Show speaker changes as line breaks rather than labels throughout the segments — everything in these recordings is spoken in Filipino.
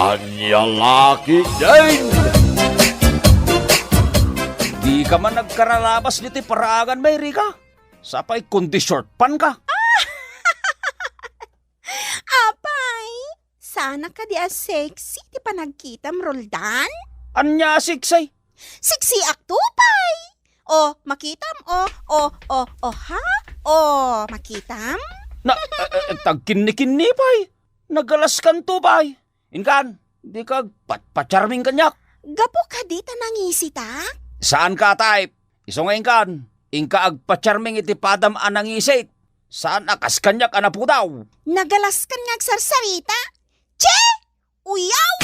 Anya laki din!
Di ka man nagkaralabas niti paragan, Mary ka. Sapay kundi short pan ka.
Apay, sana ka di sexy di pa nagkitam, Roldan.
Anya siksay.
Siksi aktupay. O, makitam, ha? O, makitam?
Na, tagkinni-kinni pay. Nagalas kan to pay. Inkan, di ka patcharming kanyak.
Gapo ka di ta nangisita?
Saan ka type? Isong inkan, inka agpacharming iti padam anang isik. Saan akas kanyak anapu daw?
Nagalas kan nga agsarsarita? Che! Uyaw!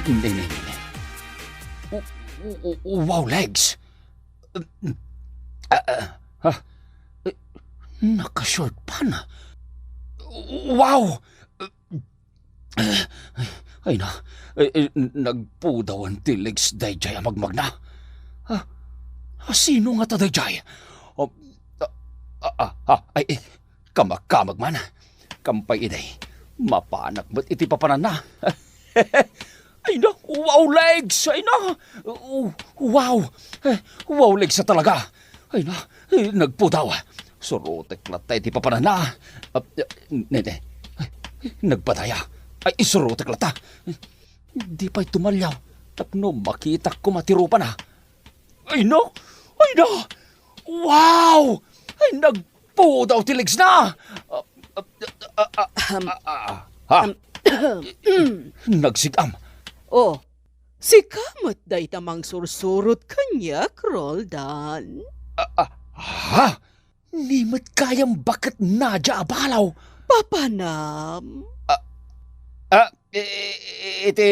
Hindi. Wow, legs. Naka-short pan. Wow! Ay na, nagpudawan ti legs dayjay magmagna. Sino nga ta dayjay? Ay, kamak-kamag man. Kampay iday, mapanak ba't iti papanan na? Ay na, wow legs! Ay na! Wow! Wow legs na talaga! Ay na, nagpudaw. Surutek latay ti papanan na. Nene, nagpadaya. Ay, surutek lata. Di pa'y tumalyaw. Tapno makita ko matirupan na. Ay no! Ay na! Wow! Ay, nagpudaw ti legs na! Nagsigam.
Oh, si kamot day tamang sursurot kanya, Roldan.
Ha? Nimit kayang bakit nadya abalaw?
Papanam.
Iti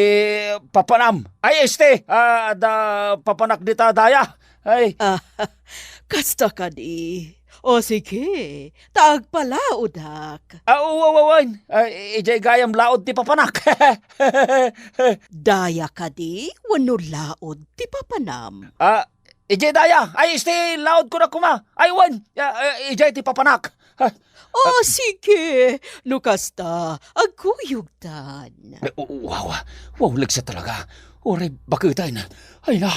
papanam. Ay, da papanak dita daya. Ay.
Kasta ka di. O sige, taag pala udak.
Uwawawan. Ijay gayam laod ti papanak.
Daya ka di, wano laod ti papanam.
Ijay daya. Ay, laod ko na kuma. Ay, wan. Ijay ti papanak.
O sige, nukasta, agkuyugtan.
Wow. Wow, lagsa talaga. Oray, bakitan. Ay na.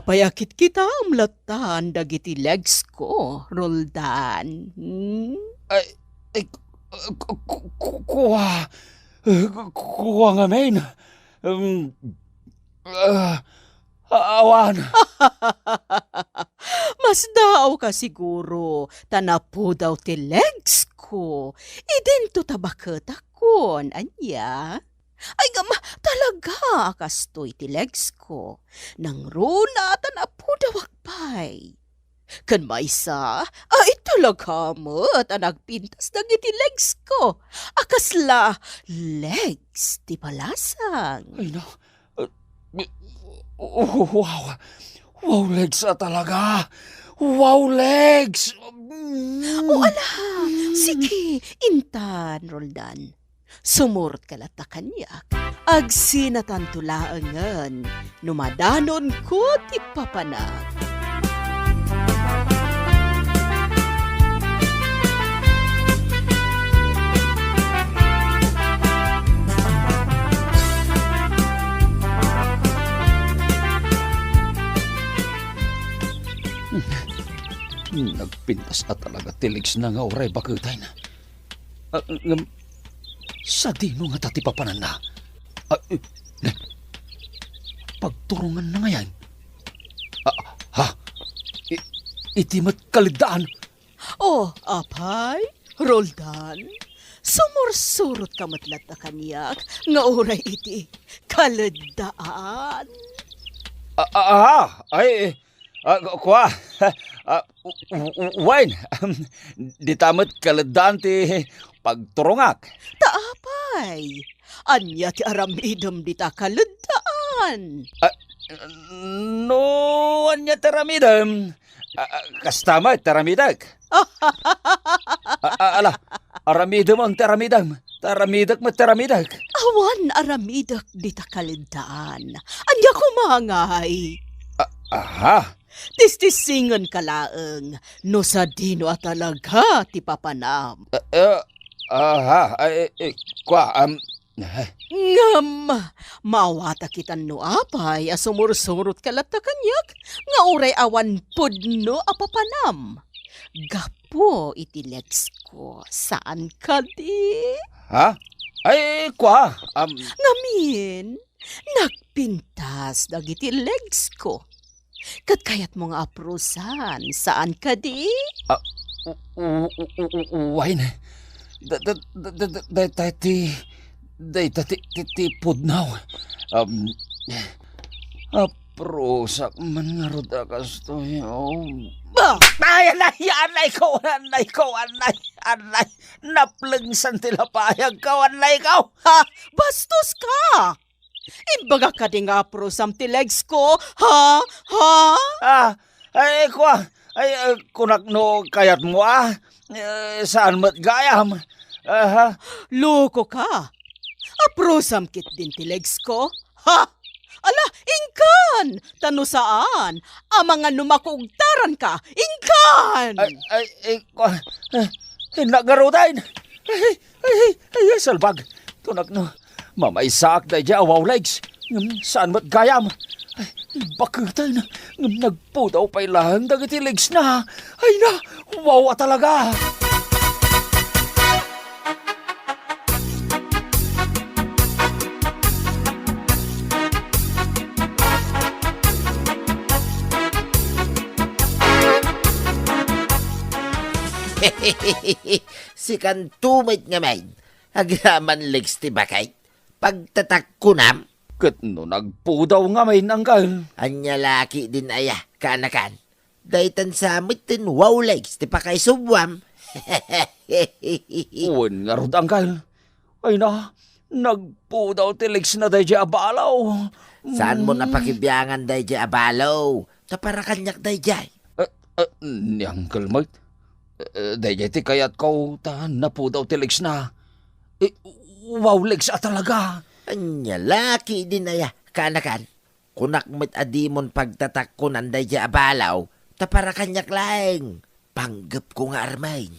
Payakit kita amlatan dagiti legs ko, Roldan.
Kuha nga main. Awan.
Mas daw ka siguro, tanapo daw ti legs ko. Idento tabakot akon, anya. Ay gama, talaga kastoy ti legs ko. Nang runa tanapo daw akpay. Kan maysa, ay talaga mo at nagpintas na iti legs ko. Akasla, legs ti palasang.
Ay na. Wow. Wow, legs talaga. Wow, legs.
O ala, sige, intan, Roldan. Sumurot kalata kanyak. Agsinatantulaangan, numadanon ko ti papanak.
Nagpintas at talaga tiligs na nga oray bakitay na. Sa dino nga tati papanan na. Pagturungan na ngayon. Itimat kalidaan.
Oh, apay, Roldan, sumursurot ka matlat na kanyak, nga oray iti kalidaan.
Kuha. Wine. Di tamat kalidaan ti pagturungak.
Taapay, anya ti aramidom di ta kalidaan.
No, anya taramidam. Kastama taramidag. Ala, Aramidam ang taramidam. Taramidak mattaramidak.
Awan aramidak dita kalidaan. Anya kumangay.
Aha.
Tistisingan ka laeng. No sa dino at talaga ti papanam.
Aha. Kwa,
Ngam, mawata kitan no apay asumursurot kalata kanyak. Nga uray awan pudno apapanam. Gapo iti legs ko. Saan ka di?
ha? Ay, kwa,
Ngamin, nagpintas dagiti legs ko. Kat kayat mo nga aprusan, saan ka di?
wine. Dati pudnaw. Aprosak man nga rod akas to yun.
Bah!
Ay, anay ko, anay. Naplang san tilapayag ko, anay ko.
Ha? Bastos ka! Imbaga ka di nga aprusam ti legs ko, ha? Ha?
Ay, kwa, kunak no kayat mo, saan mat gayam?
Loko ka! Aprusam kit din ti legs ko, ha? Ala, ingkan! Tano saan? Mga lumakugtaran ka, ingkan!
Kwa, nagarutain. Ay, salbag. Tunak no, mamaysak na dya, wow legs. Saan mat gayam? Ay, bakitay na, nagpudaw pa'y lang dagiti legs na. Ay na, wow talaga.
Si kantumit nga main, agraman legs ti bakay, pagtatak kunam,
Kat no nagpudaw nga may nanggal.
anya laki din aya, kanakan. Daytan samit tin wow legs ti pakay subwam.
Uwan nga rod anggal. Ay na, nagpudaw tilegs na day dya abalaw.
Saan mo napakibiyangan day di abalaw? Tapara kanyak day jay.
Ni Uncle Mike, day ti kayat ko ta napudaw tilegs na. Wow legs talaga.
Anya laki din aya, kanakan. Kunak mit adimon pagtatak kunan day di abalaw, tapara kanyak laeng. Panggap ko nga armain.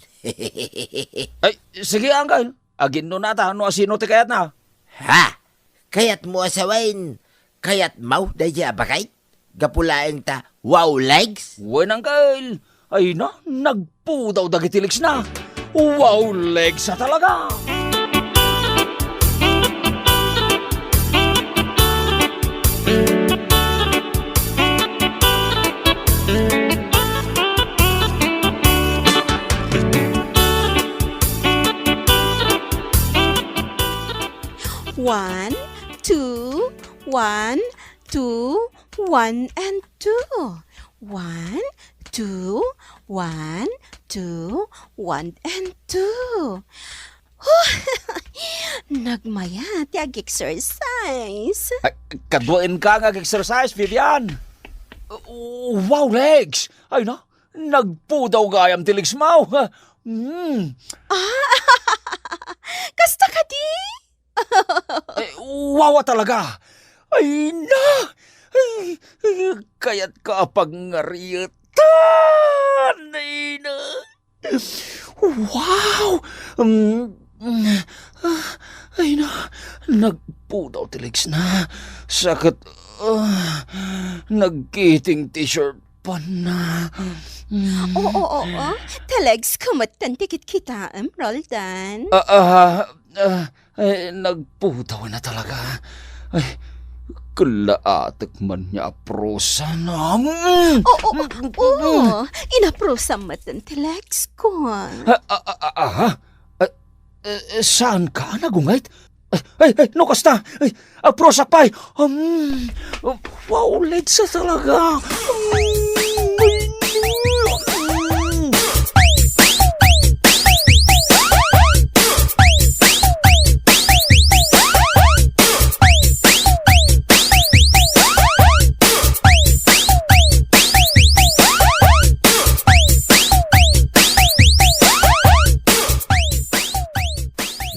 Ay, sige anggal. Agin no nata, no asino ti kayat na.
Ha? Kayat mo asawain. Kayat mau day di abakay? Gapulaeng ta wow legs?
Uwan anggal. Ay na, nagpudaw dagiti legs na. Wow legs talaga.
One, two, one, two, one, and two. One, two, one, two, one, and two. Nagmaya, tiag-exercise.
Ay, kadwain ka nga exercise, Vivian. Wow legs. Ay na, nagpudaw gayam ti legs mau.
Kasta ka di?
Wow talaga. Ay na. Ay, kaya't ka pangaritan. Ay na. Wow. Ay na. Nagpudaw ti legs na. Sakit. Nagkiting t-shirt pa na.
Oo. Talags kumatan tikit kita, Roldan.
Nagputaw na talaga. Ay, kalaatak man niya aprosa na.
Oo. Inaprosa matan talags ko.
Saan ka nagungayt? Ay, no kasta. Ay, aprosa pa'y. Wow, legs talaga.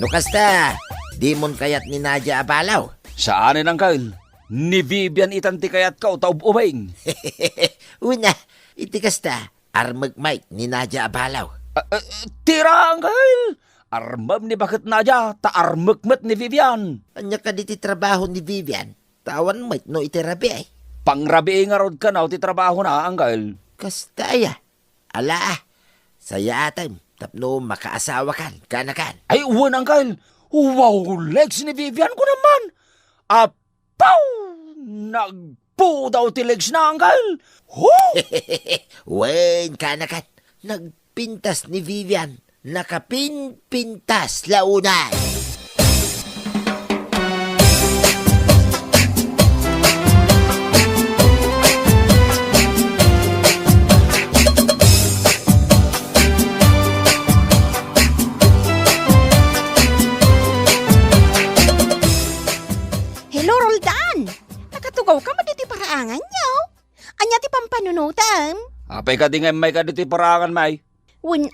Nukasta, di mon kayat ni Nadia abalaw.
Saanin, Uncle? Ni Vivian itanti kayat ka o taub-ubing.
Una, iti kasta, armagmait ni Nadia abalaw.
Tira, Uncle! Armam ni bakit na dya, ta armagmat ni Vivian.
Anya ka di ti trabaho ni Vivian, tawan mait no itirabi ay.
Pangrabi nga rod ka na o ti trabaho na, Uncle.
Kasta ya, ala saya atam, tapno makaasawa kan, kanakan.
Ay, uwan, Uncle. Wow, legs ni Vivian ko naman. Apaw! Nagpo daw ti legs na, Uncle. Huh!
Wen, kanakan, nagpintas ni Vivian, nakapinpintas launay.
Hello, Roldan! Nakatugaw ka ba dito paraangan niyo? Anya ti pampanunutan?
Apay ka di nga may ka diti parangan, may.
Wun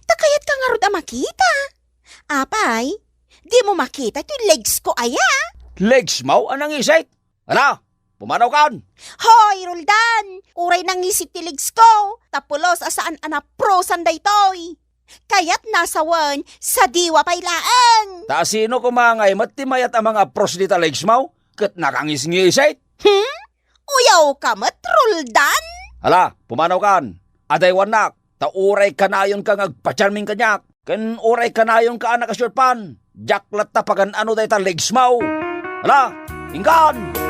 takayat ka nga rod makita. Apay, di mo makita ito yung legs ko aya.
Legs mo? Anang isay? Ala, pumanaw kan.
Hoy, Roldan! Uray nang isit ti legs ko. Tapulos asaan prosan daytoy. Kayat nasawan sa diwa paylaan.
Ta sino kumangay matimayat ang mga pros dita legs mo? Kat nakangis-ngisay?
Uyaw ka mat, Roldan?
Ala, pumanaw kan. Aday wanak, ta uray kanayon ka ngagpacharming kanyak. Ken uray kanayon ka anak asyurpan. Jaklat ta pagan ano day ta legs mo. Ala, ingkan!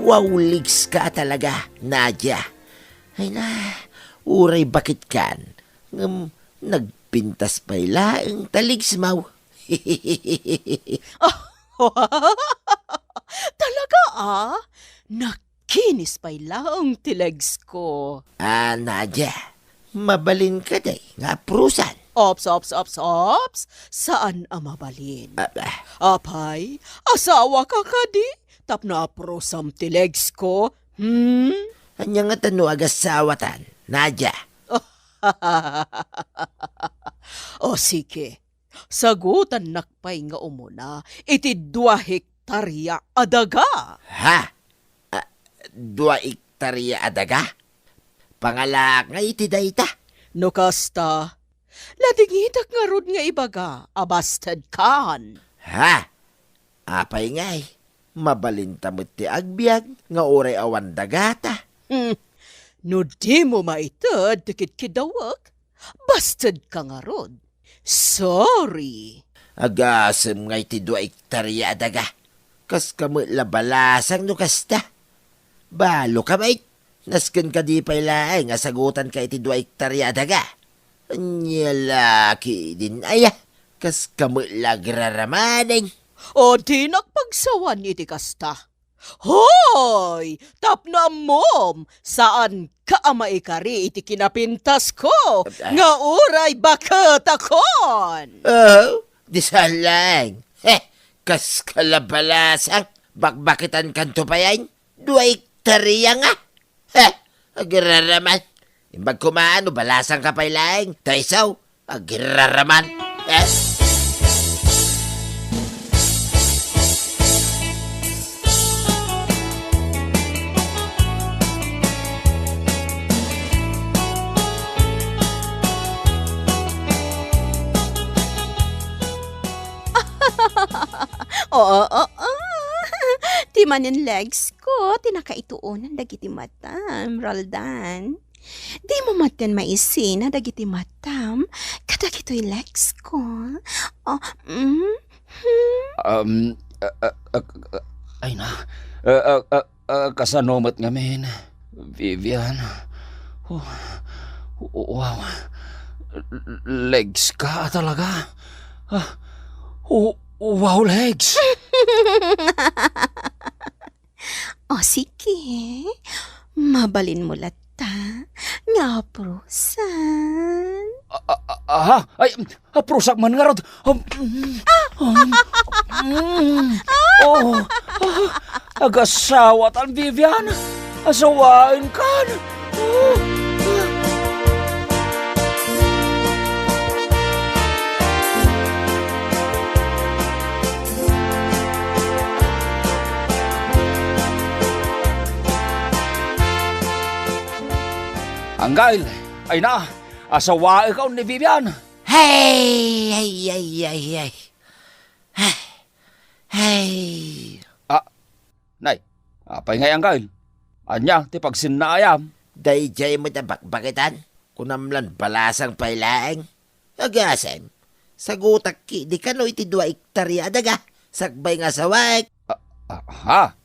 Wow, ligs ka talaga, Nadia. Ay na, uray bakit kan? Nagpintas pa ilaang taligs mau.
Talaga nakinis pa lang ti legs ko.
Nadia, mabalin ka day, nga prusan.
Ops. Saan mabalin? Apay, asawa ka kadi? Tapno aprosam ti legs ko?
Anya nga tano agasawatan, Nadia.
O sige, sagutan nakpay nga umuna, iti 2 hektarya adaga.
Ha? 2 hektarya adaga? Pangalak nga iti dayta.
No kasta, ladingitak nga rod nga ibaga, abastad kan.
Ha? Apay ngay, mabalinta mo ti agbyag, nga oray awan dagata.
No di mo maitad, tikit kidawag, bastad ka nga rod. Sorry.
Agasem ngay ti 2 hektarya adaga. Kas kamo labalasang no kasta. Balo ka mait, nasken ka di pailaay nga sagutan ka iti 2 hektarya adaga. Anya laki din aya, kas kamo lagraramaneng.
O di nakpagsawan iti kasta. Hoy! Tapna mom! Saan ka maikari iti kinapintas ko? Nga uray bakit akon!
Oh, di salang. Kas kalabalasang, bakbakitan kanto pa yan? 2 hektarya nga. Agraraman. Imbag kumaano, balasang ka pa lang. Taisaw, agraraman.
Oo. Ti manin legs ko, tinakaituunan dagiti matam, Roldan. Di mo matan maisin na dagiti matam, kadagito'y legs ko.
Ay na, kasanomat nga men, Vivian. Wow, legs ka talaga. Wow, legs.
O sige, mabalin mo lata. Nga prusan.
Aha, ay, prusak man nga rod. Oh, agasawa tan Vivian. Asawain ka na. Anggail, ay na, asawain ka ni Vivian.
Hey, ay, ay, ay, ay. Hey.
Nay, apay ngay Anggail. Anya, ti pagsinayam.
Dayjay mo na bakbakitan. Kunamlan balasang pailaeng. Agasem. Sagutak ki, di ka no iti 2 hektarya daga. Sakbay nga sawak.
Ha?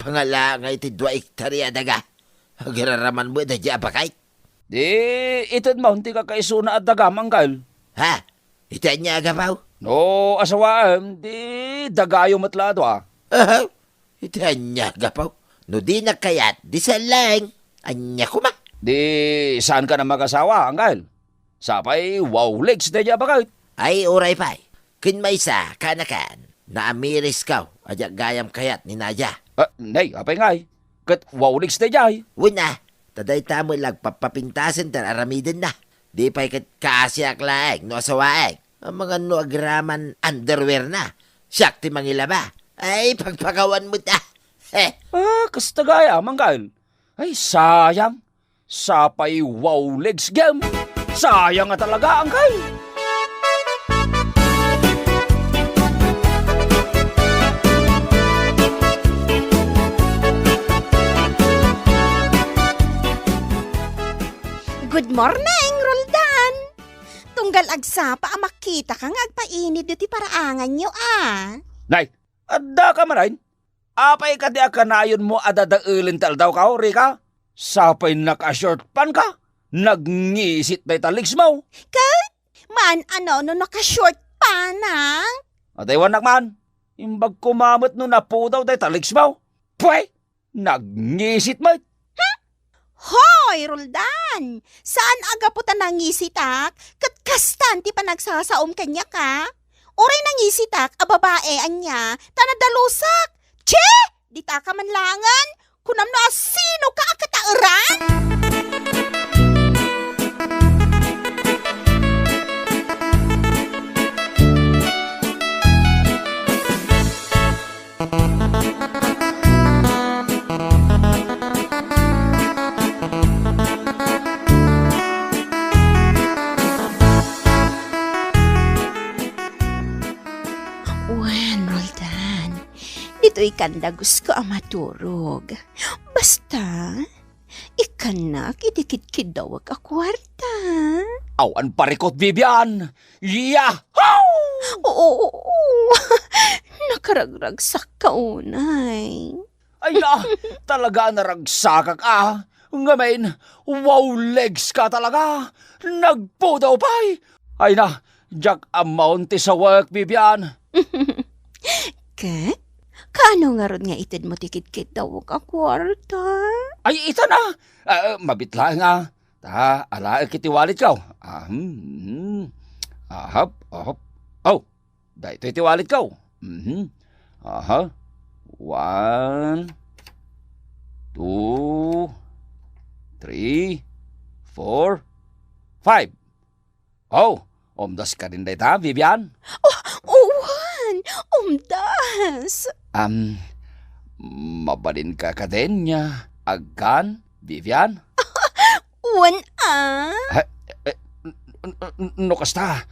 Pangala nga iti 2 hektarya daga. Agiraraman mo da di abakay.
Di, itid mo, hindi ka kaisuna at dagam, Anggail.
Ha? Iti niya agapaw?
No, asawain, di dagayo matlado ah.
Iti niya agapaw. No di na kayat, di sa lang. Anya ko ma.
Di, saan ka na mag-asawa, Anggail? Sapay, wow legs na niya bakit?
Ay, oray pa'y. Kin may isa, kanakan. Naamiris kaw, adyak gayam kayat ni Nadia.
Nay, apay ngay. Kat wow legs na niya.
Wala, taday tamo lang papapintasin tar aramidin na. Di pa'y kat kaasyak laeng, no asawaeng. Ang mga no agraman underwear na. Siyak ti mangilaba. Ay, pagpakawan mo ta.
Kasta gaya, Anggail. Ay, sayang. Sapay wow legs game. Sayang nga talaga, Anggail.
Good morning, Roldan. Tunggal agsapa makita ka nga agpainid iti paraangan nyo
Nay, adda ka marayin. Apay ka di akanayon mo adadaulin tal daw ka, Rika? Sapay naka-short pan ka? Nagngisit na italigs mo.
Man, ano, no naka-short pa nang?
Ataywan nakman. Imbag kumamot no napudaw tayo taligs mo. Pway, nagngisit mo.
Hoy, Roldan! Saan aga po ta nangisitak? Kat kastan ti pa nagsasaom kanya ka? Oray nangisitak, a babae anya, tanadalusak. Che! Di ta ka manlangan? Kunam na sino ka akatauran? Wen, Roldan. Dito'y kanda gusto ang maturog. Basta, ikanak idikit-kid daw ka kwarta.
Awan parikot, Vivian. Yahoo!
Oo, nakaragrag sa kaunay.
Ay na, talaga naragsakak Ngayon, wow legs ka talaga. Nagpudaw pa'y. Ay na, Jack amount sa work, Vivian.
Kat? Kano nga ron nga itid mo tikit-kit daw ka kwarta?
Ay, ita na. Mabitla nga. Ta, ala, kitiwalit ka. Ahap. Oh, dahil ito'y tiwalit ka. Aha. 1, 2, 3, 4, 5. Oh, omdas ka rin dahil ta, Vivian.
Uwan! Umdas!
Mabalin ka din niya. Agkan, Vivian.
Uwan
No kasta.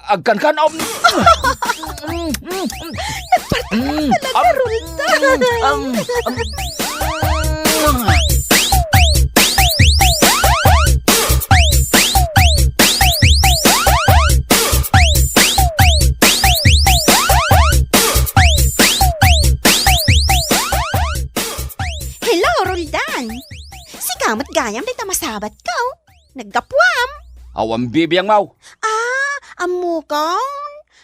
Agkan kan
Hello, Roldan! Si kamat gayam di tamasabat ka. Naggapwam.
Awang bibiyang mau.
Amukaw.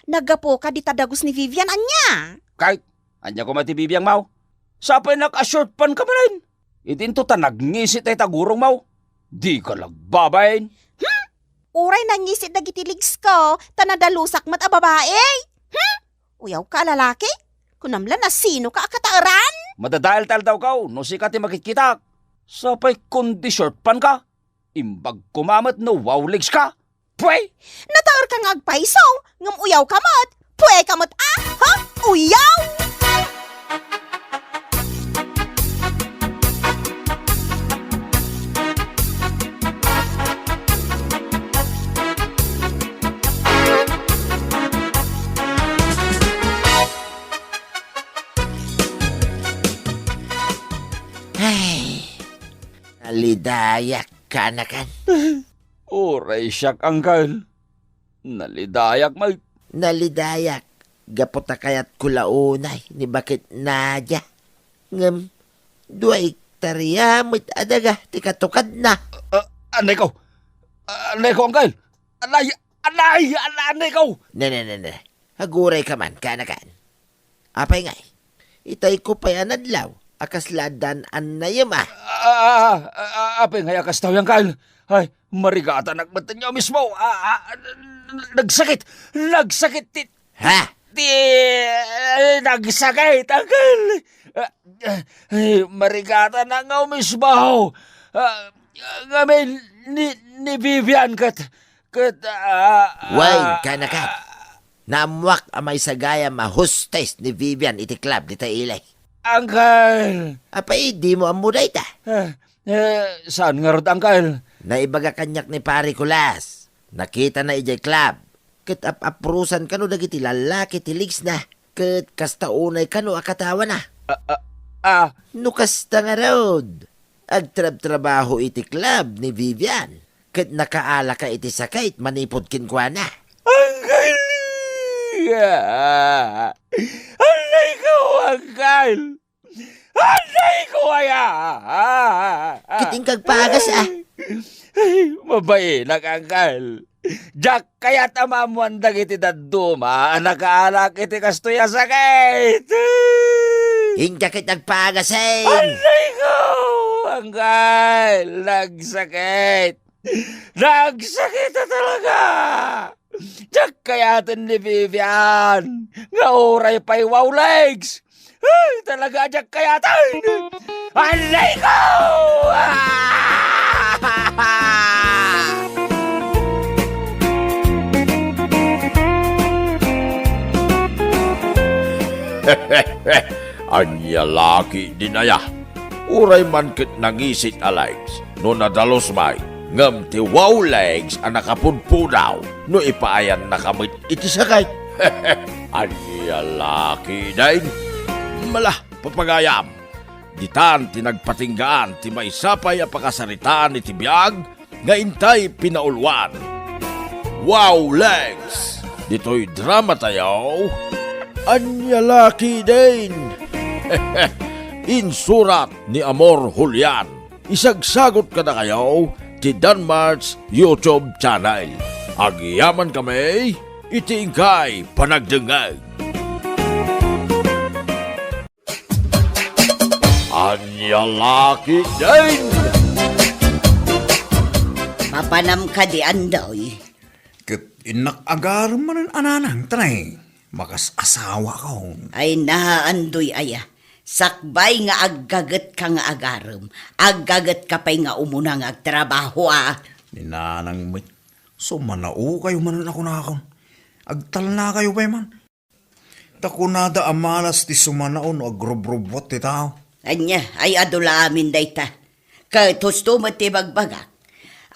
Naggapo ka di tadagos ni Vivian anya.
Kahit, anya ko mati bibiyang mau. Sapay naka-short pan ka man. Itin to ta nagnisit ay tagurong mau. Di ka lagbabayin.
Uray nangisid dagitiligs ko, tanadalusak mat a babae. Uyaw ka lalaki? Kunamla na sino ka akataaran?
Madadahil-tal daw ka, no si ka ti makikita. Sapay kundi short pan ka. Imbag kumamat no wow legs ka. Pway!
Nataor ka nga agpaisaw, ngam uyaw ka mat. Puwe ka mat ha? Uyaw!
Ay, nalidayak ka na kan.
Uray siyak, Uncle. Nalidayak, mate.
Nalidayak. Gapota kayat kulaunay ni bakit nadya. Ngam, 2 hektarya mo't adaga, tikatukad na.
Anay ko! Anay ko, Uncle! Anay ko!
Na. Haguray ka man, kanakan. Apay ngay, itay ko pa yan adlaw. Akasladan an na yama.
Apay nga yakas tao, Uncle. Ay, marigata nagmatan niyo mismo. Nagsakit! Nagsakit!
Ha?
Nagsakit, Uncle! Marigata na nga mismo. Ngamin ni Vivian kat
Way, kanakan. Naamwak amay sagaya mahustes ni Vivian iti club di ilay.
Uncle!
Apay, di mo amuday ta.
Saan nga rod, Uncle?
Naibaga kanyak ni Pari Kulas. Nakita na ijay club. Ket aprusan kano dagiti lalaki tiligs na. Ket kastaunay kano akatawa na. No kasta nga rod. Agtrab-trabaho iti club ni Vivian. Ket nakaala ka iti sakait manipod kinkwa na.
Uncle! Anay ko, Uncle! Anay ko,
Kiting kagpagas
Ay, mabainak, Uncle. Jack, kaya tamamuan dagiti daduma, nakaalak iti kastoya sakit.
Hinga kit nagpagasay.
Anay ko, Uncle! Nagsakit! Nagsakit na talaga! Jack, kayatin ni Vivian! Nga oray pa'y wow legs! Ay, talaga, Jack, kayatin! Anay ko!
Anya laki dinaya. Uray man kit nangisit Alex. No nadalos may. Ngam ti wow legs ang nakapudpudaw. No ipaayan na kamit iti sakay. Anya laki dain. Malah papagayam. Ditan tinagpatinggaan ti maisapay a pakasaritaan iti biyag nga intay pinaulwan. Wow legs! Dito'y drama tayo. Anya laki din. Insurat ni Amor Julian. Isagsagot ka na kayo ti Danmar's YouTube channel. Agyaman kami, iti ingkay panagdengag. Anya laki din.
Mapanam ka di andoy.
Ket inakagar man ananang tanay. Makas asawa ko.
Ay naandoy aya. Sakbay nga aggaget ka nga agarem. Aggaget ka pa'y nga umuna nga agtrabaho
Ninanang mit. So manao kayo man ako na akon. Agtal na kayo pa man. Takunada amalas ti sumanaon o agrobrobot ti tao.
Anya ay adula amin dayta. Kahit husto mo ti bagbagak.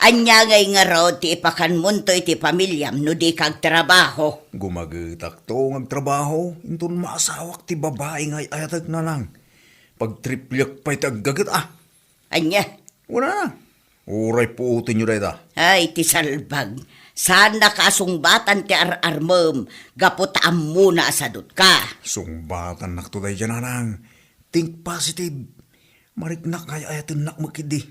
Anya ngay nga raw ti ipakanmunto iti pamilyam no di kag trabaho.
Gumagitak to ng trabaho. Intun maasawak ti babae ngay ayatag na lang. Pagtriplyak pa'y taggagat
Anya,
Wala na. Uray po utin nyo dayta.
ay ti salbag. Saan nakasungbatan ti ararmem. Gaputaan muna asadot ka.
Sungbatan nakto day dyan anang. Think positive. Mariknak kay ayatin nak makidi.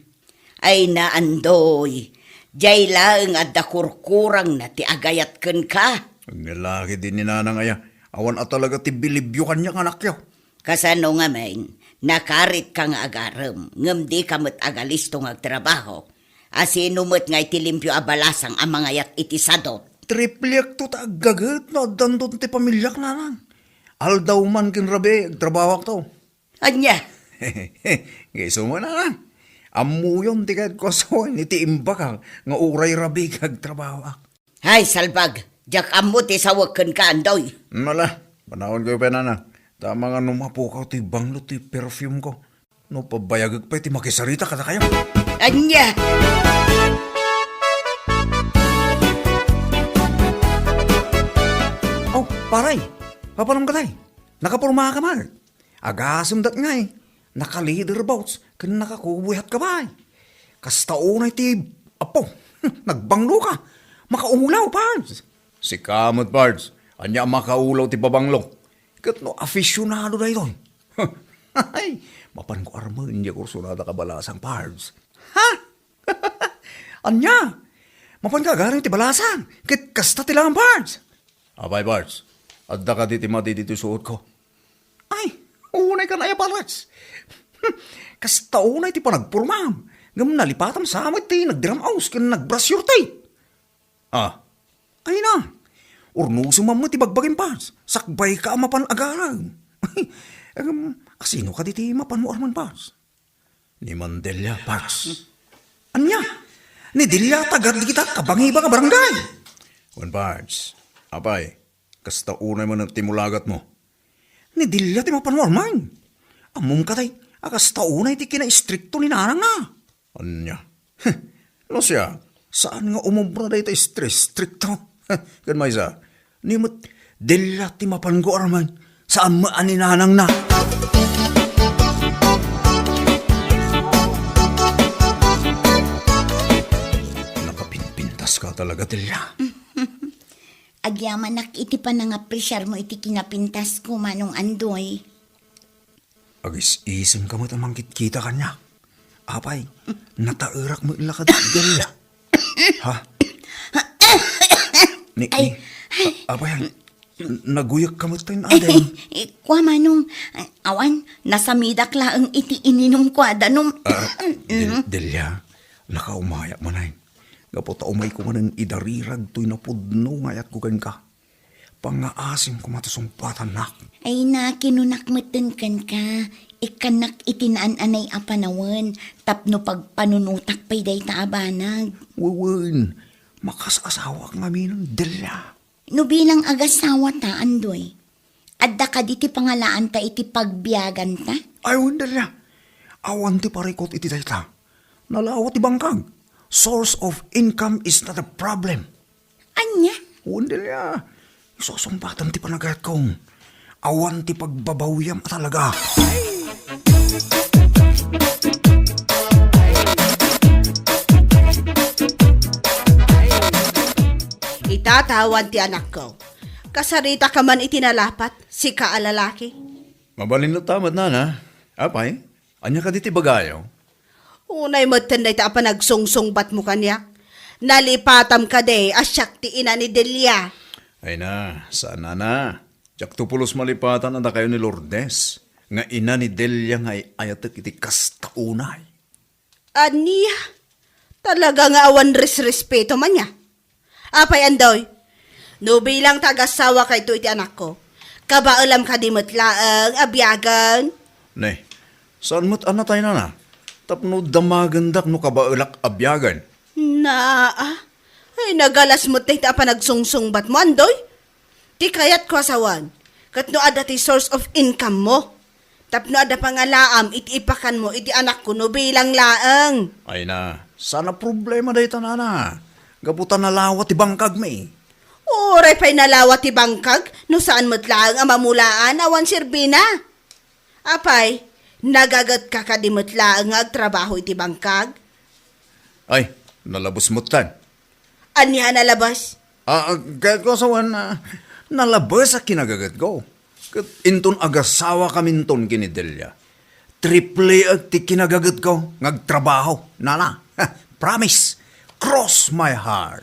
Ay naandoy. Jay lang at dakurkurang na ti agayat ken ka.
Ang lalaki din ni nanang aya. Awan at talaga ti bilibyo kanya anak yaw.
Kasano nga men, nakarit ka nga agarem, ngem di kamot agalisto nga trabaho. Asino mo't nga iti limpyo abalasang ang mga yak iti sadot.
Triplyak to ta aggagat no dandon ti pamilyak na lang. Aldaw man kin rabi, agtrabawak to.
Anya,
Gayso mo na lang. Amuyon ti kad kwasawan iti imbakang nga uray rabi kag trabawak.
hay salbag, jak ammo ti sawakan ka andoy.
Mala, panahon ko pa na. Tama nga numapukaw ti banglo ti perfume ko. No pabayagag pa ti makisarita kada kayo.
Anya,
Oh, paray. Papalam ka tay. Nakapurma ka man. Agasam dat nga eh. Naka-leader bouts. Kan nakakubuhat ka ba eh. Kastaunay ti apo. Nagbanglo ka. Makaulaw, Pards. Si Kamot, Pards. Anya makaulaw ti babanglo. Kat no aficionado na ito. Ay, mapan ko arma. Hindi ko sunada kabalasang, Pards. Ha? Anya? Mapan ka garing ti balasang. Kat kasta ti lang, Pards. Abay, Pards. Adda ka diti dito suot ko. Ay, unay ka na ya, Pards. Kastaunay ti panagpurmam. Ngam nalipatam sa amat ti nagdiramaus kin nagbrush your teeth. Ah, ay na. Urnuso mamma ti bagbagin, Pards. Sakbay ka mapan agarang. Asino ka diti mapan mo arman, Pards? Ni Mandelia, Pards. Anya? Ni Delia tagad kita kabangiba ka barangay. Wan, Pards. Apay, kasta unay mo ng timulagat mo. Ni Delia ti mapan mo arman. Amom ka tay, kasta unay ti kina-istrikto ni nanang na. Anya? No siya, saan nga umumbra day ta strikto? Kan may isa, ni mat Delia ti mapan ko arman. Saan maan ni nanang na? Nakapinpintas ka talaga, Delia.
agyaman nak iti pa nga presyar mo iti kinapintas ko manong andoy.
Agis-isem ka mo tamang kita kanya. Apay, natairak mo ilakad, Delia. Ha? Apay, naguyak ka mo tayo aday.
Kwa manong, awan, nasa midak laang iti ininom ko adanom.
Delia, nakaumaya manay. Gapota umay ko man idarirag to'y napudno ngayat ko ka. Pangaasim ko matasumpatan nak.
Ay na, kinunakmatan kan ka. Ikanak itinaan-anay apanawan. Tapno pagpanunutak pa'y day taabanag.
Wawan, makasasawa ka ngamin, Delia.
No bilang agasawa ta, andoy. Adda ka diti pangalaan ta iti pagbiyagan ta.
Ayun, Delia. Awan ti parikot iti dayta. Nalawat ti bangkag. Source of income is not a problem.
Anya?
Awan, Delia. Isusumpatan ti panagayat kong. Awan ti pagbabawiyam talaga.
Itatawan ti anak ko. Kasarita ka man itinalapat, si kaalalaki.
Mabalin na tamad na. Apay, anya ka diti bagayo?
Unay mo tinday ta pa nagsungsungbat mo kanya. Nalipatam ka de, asyak ti ina ni Delia.
Ay na, sana na. Tiyak tupulos malipatan na kayo ni Lourdes. Nga ina ni Delia nga ayatek iti kastaunay.
Aniya, talaga nga awan respeto man niya. Apay andoy, no bilang tagasawa kay ito iti anak ko. Kabaalam ka di matlaang, abyagan.
Ne, saan mo't anatay na? Tapno damagandak no kabaulak abyagan.
Ay nagalas mo tayo pa nagsungsungbat mo, andoy. Ti kayat ko asawan, kat no ada ti source of income mo. Tapno ada pangalaam, iti ipakan mo, iti anak ko no bilang laang.
Ay na, sana problema dahi tanana. Gaputan na lawat ti bangkag may.
Oray pa'y nalawat ti bangkag, no saan mo't laang ang mamulaan, awan sirbina. Apay, nagagat ka kadimot laang agtrabaho iti bangkag.
Ay, nalabos mo't tan.
Anya nalabas?
Kahit ko sawan na nalabas sa kinagagat ko. Kat inton agasawa kaminton kini Delia. Triple ag ti kinagagat ko. Ngagtrabaho. Nana, promise. Cross my heart.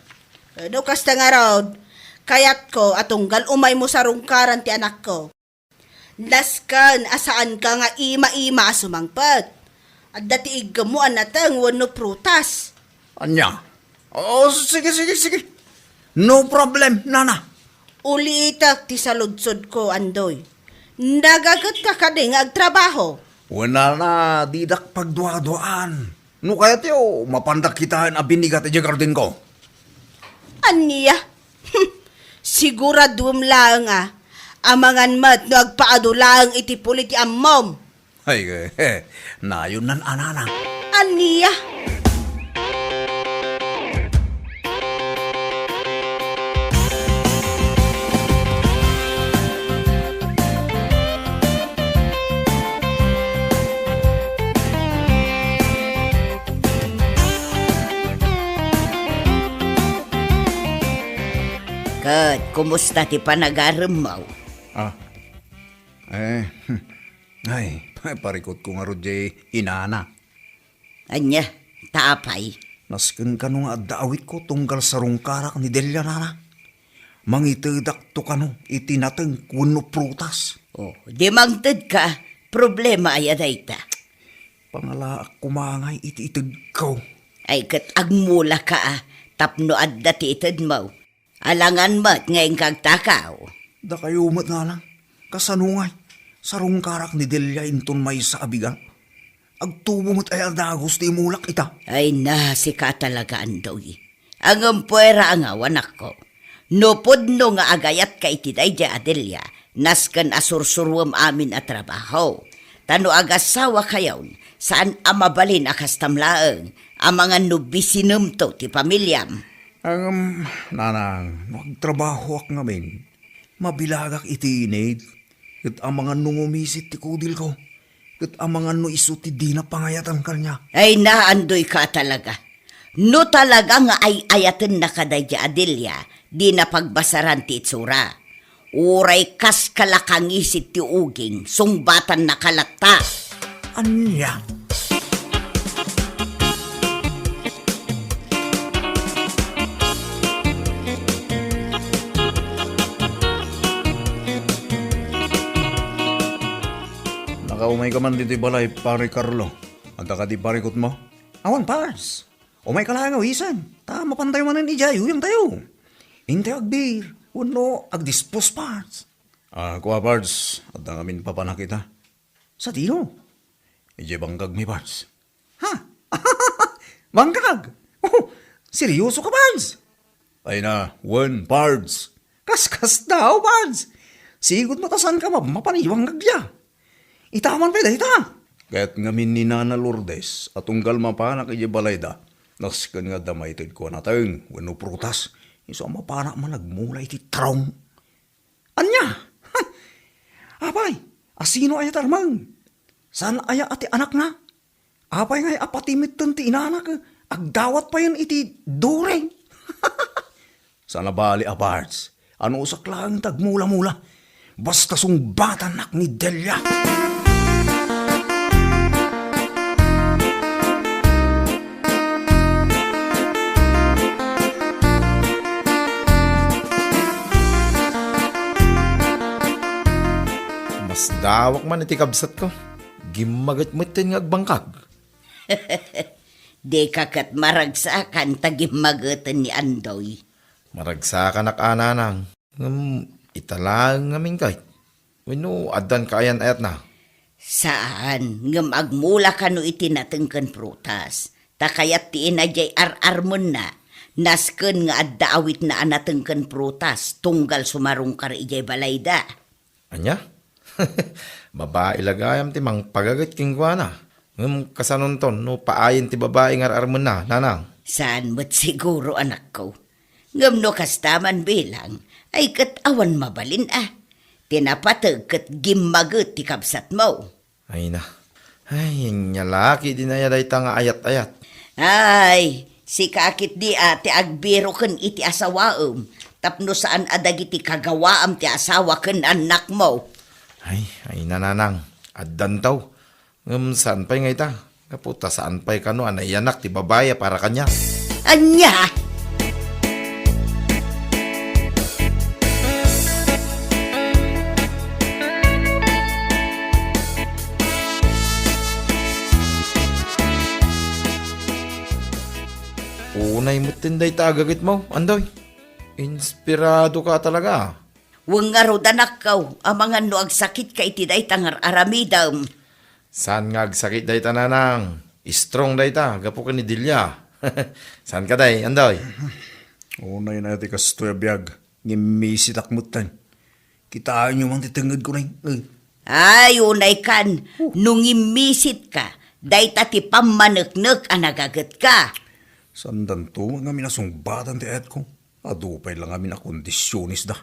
Ano kasta nga raod? Kayat ko atunggal umay mo sa rungkaran ti anak ko. Laskan asaan ka nga ima-ima sumangpat. At dati igamuan natang wano prutas.
Anya? Oh, sige, sige, sige. No problem, nana.
Ulitak ti saludsod ko, Andoy. Nagagat ka kading agtrabaho.
Wala na, didak pagdua-duaan. No kaya tiyo, mapandak kitaan abinigat ti jagardin ko.
Aniya? Siguradum lang amangan mat no agpaadulang iti pulit ti ammom.
Ay, nayon nan anana.
Aniya? Kat, kumusta ti panagaram mo?
Ah, ay, parikot ko nga rodye inana.
Anya, taapay.
Nasken ka nung adawit ko tunggal sa rungkarak ni Delia nana. Mangitedak to kano itinateng kuno prutas.
Oh, di mangted ka, problema ay adayta.
Pangalaak kumangay iti-itid ko.
Ay kat agmula ka tapno adda ti ited mo. Alangan mat ngayon kagtakaw.
Da kayo mat nga lang. Kasanungay. Sa rungkarak ni Delia inton may sa abigang. Agtubo mo't ay adagos ti mulak ita.
Ay na, si ka talaga Andoy. Ang ampuera ang awanak ko. Nupod no nga agayat ka itiday di Adelia. Naskan asursurwam amin at trabaho. Tano agasawa kayawn. Saan amabalin akas tamlaeng. Ang mga nubisinum to ti pamilyam.
Nanang, magtrabaho ak ngamin. Mabilagak itinid. Kat ang mga nungumisit ti kudil ko. Kat ang mga no iso ti di na pangayatan kanya.
Ay na, Andoy ka talaga. No talaga nga ay ayaten na kaday di Adelia, di na pagbasaran ti itsura. Uray kas kalakangisit ti uging, sungbatan na kalata.
Anya? Nakaumay ka man dito balay, pare Carlo. Anta ka di parikot mo? Awan, pars. Umay ka lang awisan. Tama pantay man ni Jayo yung tayo. Inte agbir. Uno, agdispos parts. Kuha parts. At na kami papanakita. Sa tino? Ije bangkag mi parts. Ha? Bangkag? Oh, seryoso ka parts? Ay na, one parts. Kaskas daw parts. Sigot matasan ka mapaniwang gagya. Itaman pa ita. Kaya't ngamin ni Nana Lourdes at unggal mapanak ije balayda. Naskan nga damaytid ko na tayong wano prutas. Iso mapanak man nagmula iti traum. Anya? Apay, asino ay tarmang? Saan aya ati anak na? Apay ngay apatimit ti inanak. Agdawat pa yan iti dureng. Sana bali aparts. Ano usak lang tagmula-mula. Basta sungbatan nak ni Delia.
Mas dawak man iti kabsat ko. Gimagat mo iti nga agbangkag.
Di kakat maragsakan tagimagatan ni Andoy.
Maragsa ka nakananang. Italang ngamin kay. Wino, adan kaayan ayat na.
Saan? Ngam agmula ka no itinatengkan prutas. Takayat ti inajay ar-armon na. Nasken nga adda awit na anatengkan prutas. Tunggal sumarong kar ijay balayda.
Anya? Babae lagayam ti mang pagagat kingwana. Ngam kasanonton no paayin ti babae nga armon na, nanang.
Saan mo't siguro anak ko? Ngam no kastaman bilang ay katawan mabalin Tinapatag kat gimagot ti kabsat mo.
Ay na. Ay, yung nyalaki din na yaday nga ayat-ayat.
Ay, si kakit di ate agbiro ken iti asawaom. Tapno saan adagiti kagawaam ti asawa ken anak mo.
Ay nananang. Addan taw. Saan pa'y nga ita? Kaputa, saan pa'y kano anayanak ti babaya para kanya?
Anya!
Unay mo tinday tagagit mo, Andoy. Inspirado ka talaga.
Wang nga ro danakaw, ang mga nuag sakit ka itiday tangar aramidam.
Saan nga sakit day ta nanang? Strong day ta, gapo ka ni Dilya. Saan ka day, Andoy?
Unay na iti kastoy biyag. Ngimisi takmutan. Kitaan nyo mang titangad ko na
Ay, unay kan, nung imisit ka, day tati pamaneknek ang nagagat ka.
Sandan to, nga minasumbatan ti et ko. Adupay lang amin na kondisyonis da.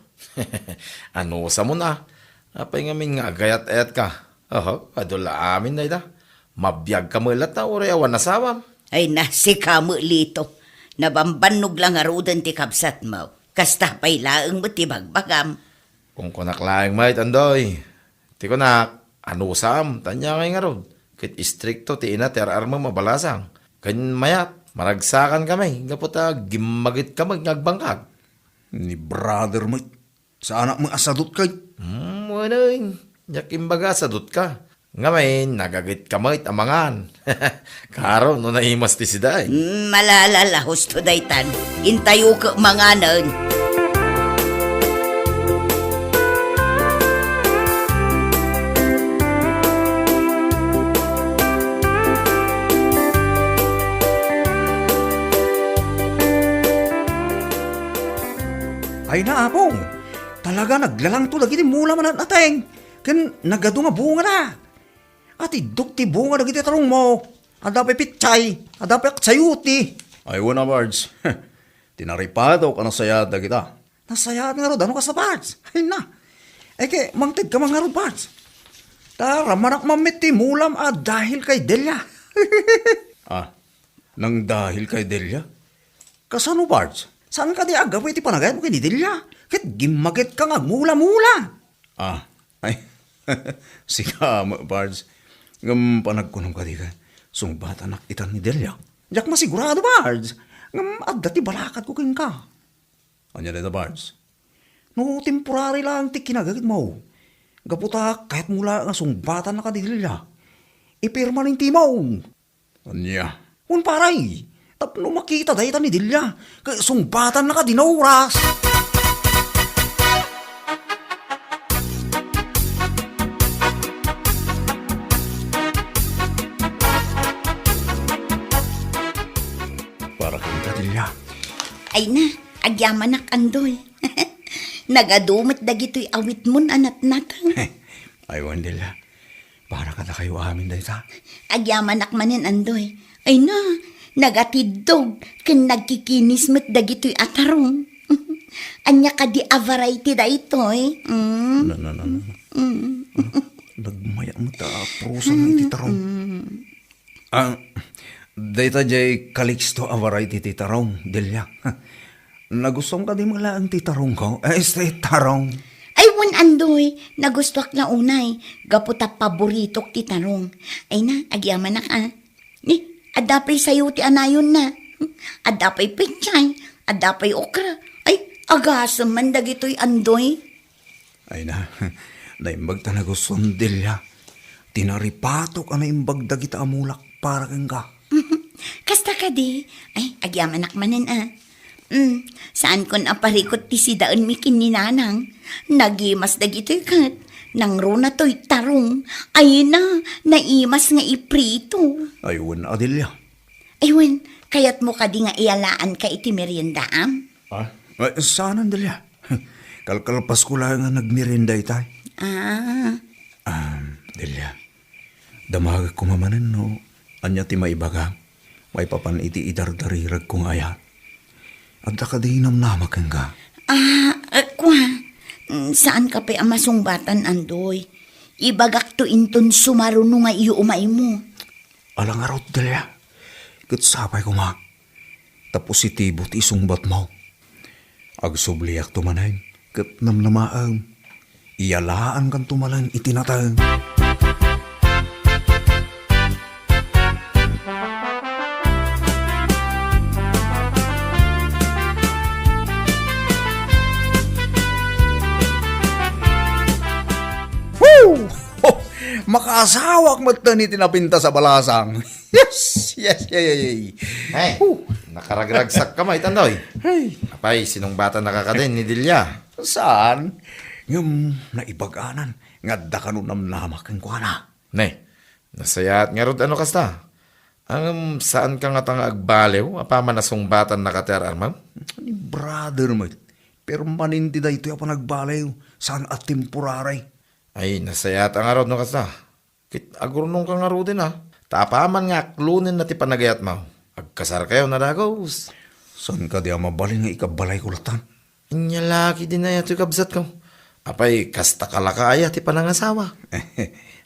Ano sa mo na? Apay ngamin nga gayat et ka. Oho, adula amin day da. Mabiyag ka mulat na uri awan nasawam.
Ay na, si kamo lito. Nabambanog lang arudan ti kabsat mo. Kasta pa'y laeng mo ti bagbagam.
Kung kunaklaing mait, Andoy. Ti kunak, ano sam, tanya ngay nga ron. Kit istrikto ti ina ter arma mabalasang. Kan mayat, maragsakan kami. Gaputa, gimagit ka magnagbangkag.
Ni brother mo, sa anak mo asadot kay.
Wala yun. Yakimbaga, sadot ka. Ngayon, nagagit ka mait amangan. Karo, no naimas ti siday.
Malalala, husto daytan. Intayo ka manganan.
Ay na, apong. Talaga naglalang to lagi ti mula man at ateng. Kan nagado nga bunga na. At idok ti bunga lagi ti tarong mo. Adapay pitchay. Adapay aksayuti. Ay wala, Bards. Tinaripado ka na sayada kita. Nasayad nga ro, ano ka sa Bards? Ay na. Ay kay, mangtid ka mga ro, Bards. Tara, manak mamit ti mulam dahil kay Delia. Nang dahil kay Delia? Kasano, Bards? Saan ka di agawin ti panagay mo kay ni Delia? Kit gimagit ka nga mula-mula. Ay, sika mo, Bards. Ngam panagkunong ka di ka. Sungbat anak itan ni Delia. Diyak masigurado, Bards. Ngam adda ti balakat ko king ka. Anya na Bards? No, temporary lang ti kinagagit mo. Gaputa, kahit mula nga sungbatan na ka di Delia. Ipirma rin ti mo. Anya? Un paray. Tapno makita dahitan ni Delia. Kaya sungbatan na ka dinauras. Para kang ka, Delia.
Ay na, agyaman nak Andoy. Nagadumit dagito'y awit mon anat natang.
Ay, Delia. Para ka na kayo amin dahita.
Agyaman nak manin Andoy. Ay na, nagatidog, ken nagkikinis met dagito'y atarong. Anya ka di a variety da ito'y.
Nagmaya mo ta, prusan na ititarong. Data jay Calixto a variety titarong, Delia. Nagustong ka di mga ang titarong ko? Este tarong.
Ay wan Andoy, nagustuak na unay. Gaputa paboritok ti tarong. Ay na, agyaman nak Ni, adapay sayo ti anayon na. Adapay pichay, adapay okra. Ay, agasam man dagito'y Andoy.
Ay na, naimbag ta na guston, Delia. Tinaripatok ka na imbag dagita amulak para kang ka.
Kasta ka di. Ay, agyaman nak manin saan kon aparikot ti sidaan mi kininanang. Nagimas dagito'y kat. Nang runa to'y tarong. Ay na, naimas nga iprito.
Ayun, Delia.
Aywan, kayat mo ka di nga ialaan ka iti meriendaam?
Saan, Delia? Kalkalpas ko lang nga nagmerinda itay. Delia, damag ko mamanan no. Anya ti maibaga. May papan iti idardarirag kong aya. At ka di namnamak kang ka.
Kwa, saan ka pa amasungbatan Andoy? Ibagak to inton sumaruno nga iyo umay mo.
Alang arot, Delia. Katsapay ko ma. Tapositibo ti isungbat mo. Agsubliak tumanay. Kat namnamaang. Iyalaan kan tumalan itinatang. Makasawak mo ni tinapinta sa balasang. Yes, yes, yay.
Hey, nakaragragsak ka may tandoy.
Hey,
Apay, sinong bata nakakadin ni Dilya?
saan? Ngam, naibaganan. Ngadda ka nun namnamak ang kuwana.
Ne, nasayat nga rod ano kasta? Saan ka nga tanga agbalew? Apaman na sungbatan nakater armam?
Ni brother mo. Pero manindi da ito yung nagbalayo. Saan at temporaray?
Ay, nasayat ang arod no kasta. Kit agurnong ka nga rod din ha. Tapaman nga klunin na ti panagayat mo. Agkasar kayo na dagos.
Saan ka di mabaling nga ikabalay ko latan?
Inyalaki din na yato kabsat ko. Apay, kasta kalakaya ti panangasawa.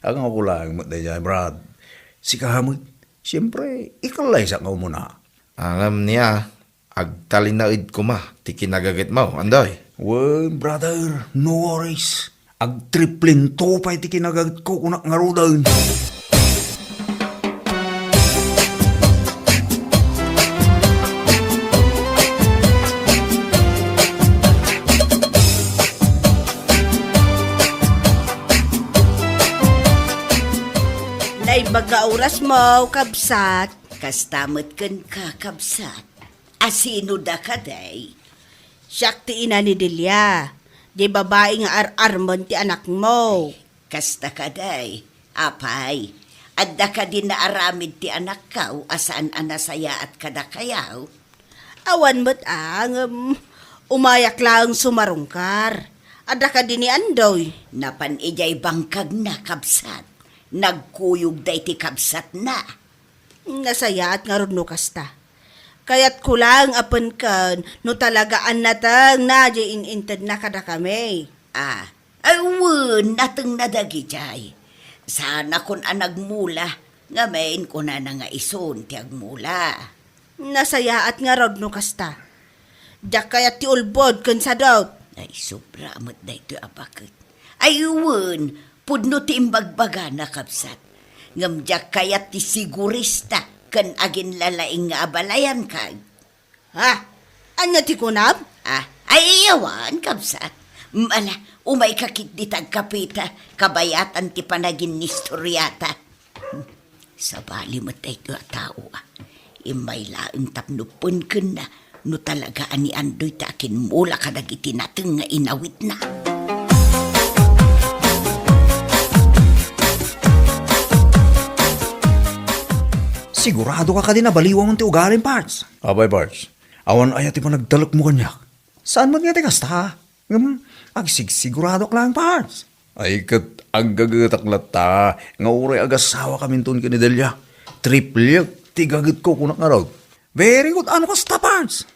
Ang ako lang mo dyan, Brad. Si kahamot, siyempre, ikalay sa nga muna.
Angam niya, agtalinaid ko ma, ti kinagagit mo, andoy.
Well, brother, no worries. Ag-triplin to pa iti kinagagit ko kunak nga rodan.
Naibaga oras mo, kabsat. Kastamot kan ka, kabsat. Asino da ka, day?
Siyak ti ina ni Delia. Di babae nga ar-armon ti anak mo.
Kasta ka, day. Apay, adda ka din na aramid ti anak kaw, asaan anasaya at kadakayaw.
Awan mo't umayak lang sumarungkar. Ada ka din ni Andoy.
Napan ijay bangkag na, kabsat. Nagkuyog day ti kabsat na.
Nasaya at nga ron no kasta. Kaya't kulang apan kan no talagaan natang na inintad na kada kami.
Ayun, nateng nadagi jay. Sana kun anagmula, ngamain ko na nga ison ti agmula.
Nasaya at nga ron no kasta. Diyak kaya't ti ulbod kan sa daw.
Ay, sobra amat na ito apakit. Ayun, pudno ti imbagbaga na kapsat. Ngamdyak kayat ti sigurista kan agin lalaing nga abalayan kag.
Ha? Anya ti kunab?
Ay iyawan kapsat. Mala, umay kakit di tagkapita, kabayatan ti panagin ni storyata. Sa bali mo tayo tao Imay laeng tapnupon kun na, no talaga ani Andoy ta akin mula kadagiti natin nga inawit na.
Sigurado ka din na baliwa mong ti ugaling parts. Abay, parts. Awan ayat ti pa nagdalok mo kanyak. Saan mo nga ti kasta? Sigurado ka lang parts. Ay kat ang gagataklat ta. Nga uray agasawa kami ton ka ni Delia. Triple ti gagit ko kunak nga raw. Very good. Ano kasta parts?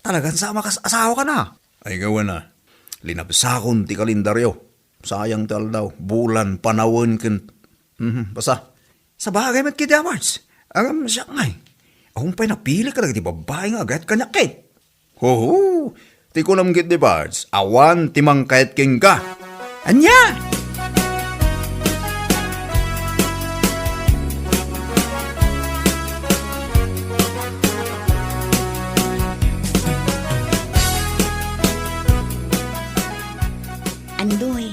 Talagang sama kas asawa ka na. Ay gawa na. Linabsakon ti kalendaryo. Sayang tal daw. Bulan, panawon kin. Basta. Sa bagay mat kiti parts. Ang siya ngay. Akong pa'y napili ka na, di babae nga agad kanyakit. Ho, ti ko namgit di bards, awan timang kahit king ka. Anya!
Andoy,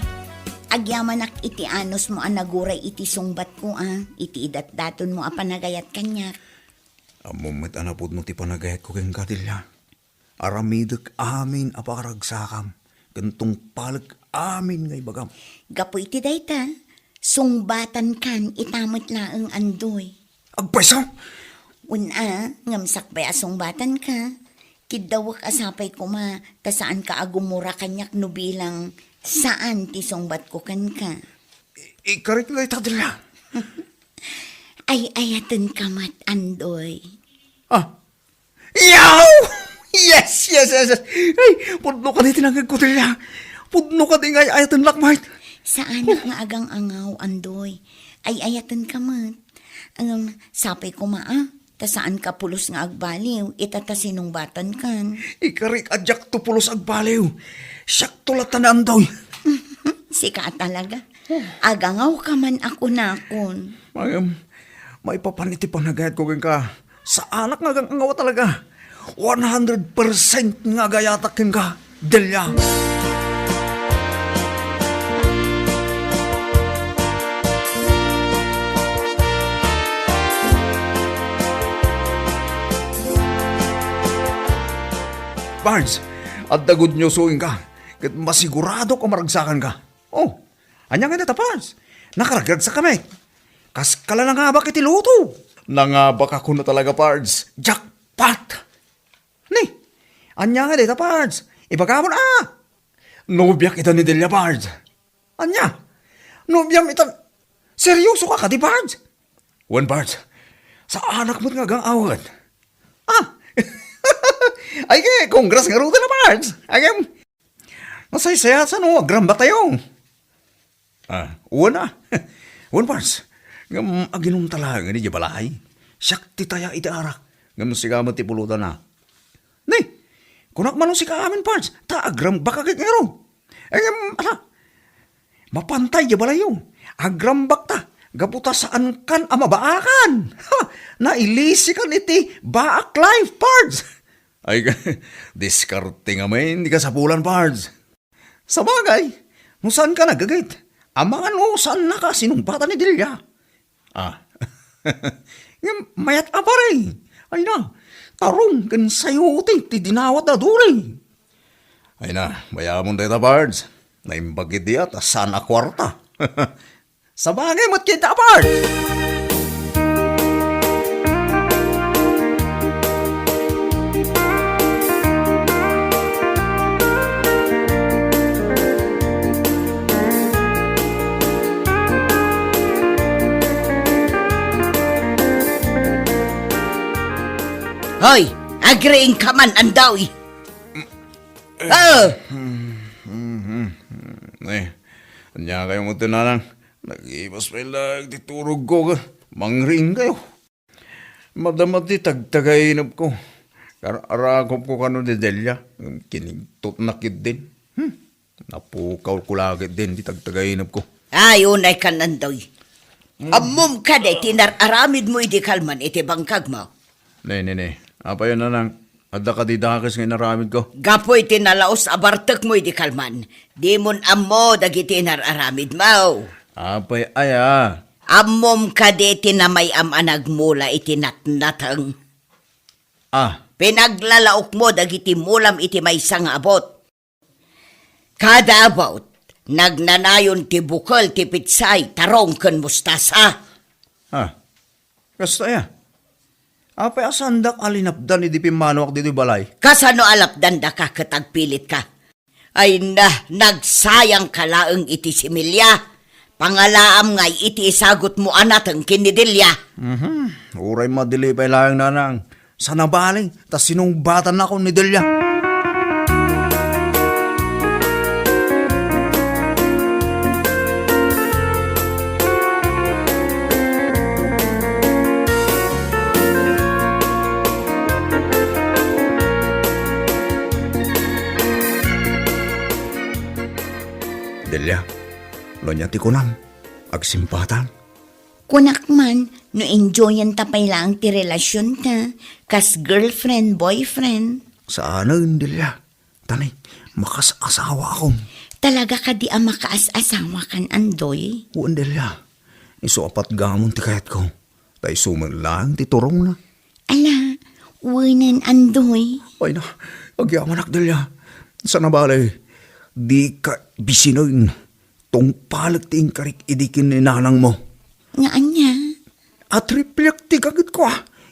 agyamanak iti anos mo anaguray iti sungbat ko iti idat-daton mo apanagayat kanyak.
Amumit anapod mo ti panagayat ko keng kadilya. Aramidak amin apakaragsakam. Gantong palag amin ngay bagam.
Gapo iti dayta, sungbatan kan itamot laeng Andoy.
Agpweso!
Una, ngamsak ba sungbatan ka? Kidawak asapay ko ma, ta saan ka agumura kanyak no bilang saan ti sungbat ko kan ka.
Ikarit na itadilya.
Ay ayatan ka mat Andoy.
Yaw! Yes! Ay, pudno ka di tinanggag ko dilya. Pudno ka di ngay ayatan lakmait.
Saan nga agang angaw Andoy? Ay ayatan ka mat. Ang sapay ko ma ta saan ka pulos nga agbaliw, itata sinungbatan kan.
Ikarik adyak to pulos agbaliw. Siyak tulatan na andoy.
Sika talaga. Agangaw ka man ako nakon.
May papaniti panagayat ko ka. Sa anak nga ang angawa talaga. 100% nga gayatak ka. Delya. Barnes, at the good news uwing ka. Kat masigurado ka maragsakan ka. Oh, anya nga nata, Barnes. Nakaragad sa kami. Kas kala na nga ba kitiluto? Nangabak ako na talaga, Barnes. Jackpot! Ni, anya nga dita, Barnes. Ibaga mo na. Nobyak ito ni Delia, Barnes. Anya? Nobyam ito. Seryoso ka di, Barnes? One, Barnes. Sa anak mo't nga gang awad. Ah! Ay, congrats nga ruta na, Barnes. Ay, masaya sa no, agram ba tayo? Una. One, Barnes. Ngam aginong talaga ni Jabalay. Syakti taya itaarak. Ngam sigamat ti pulutan na. Ni, kunak manong si kaamin, Barnes. Agram baka kagero. Mapantay Jabalay yung. Agram bakta. Gaputa saan kan amabaakan. Nailisi kan iti baak life, Barnes. Ay, diskarte nga may hindi ka sa pulan, Barnes. Sa bagay, no saan ka nagagait? Amangan mo saan na ka sinumpatan ni Delia? Mayat apa rin. Ay na, tarong kan sayo ti dinawat na duli. Ay na, bayamon dita, Barnes. Naimbagid diya ta sana kwarta. Sa bagay mo't kita, Barnes.
Hoy, agreeing ka man, Andoy. Oh,
Anya kayo mo tinanang. Nag-ibas pa lang, titurog ko ka. Mangring kayo. Madamat di tagtagainap ko. Karakop ko kano ni Delia. Kinigtot nakid din. Napukaw ko lagi din, di tagtagainap ko.
ay unay ka Andoy. Amom ka day, tinararamid mo iti kalman, iti bangkag mo.
Ne. Apa yun nanang. Adda ka di dakas ngayon naramid ko.
Gapoy tinalaos abartek mo iti kalman. Di mon ammo dagiti nararamid mo.
Apay aya.
Amom ka di tinamay anagmula iti natnatang. Pinaglalaok mo dagiti mulam iti may nga abot. Kada abot, nagnanayon ti bukal ti pitsay tarong ken mustasa.
Kasta ya. Apay asandak alinapdan ni di pimanwak dito balay.
Kasano alapdan da ka katagpilit ka? Ay nagsayang kalaeng iti similya. Pangalaam ngay iti isagot mo anatang kinidilya.
Uray madili pa ilang nanang. Sana baling, tas sinumbatan na ako ni Delia. Delia, lo niya ti kunam, agsimpatan.
Kunak man, no enjoyan tapay lang ti relasyon ta, kas girlfriend, boyfriend.
Saan Delia? Tanay, makas-asawa akong.
Talaga ka di ang makaas-asawa kan Andoy?
Uwan Delia, iso apat gamon ti kayat ko. Tay suman lang ti turong na.
Ala, uwanan Andoy.
Ay na, agyamanak Delia. Sa nabalay, di ka bisinoy tong palag ti ingkarik idikin ni nanang mo.
Nga anya?
At riplyak ti kagit ko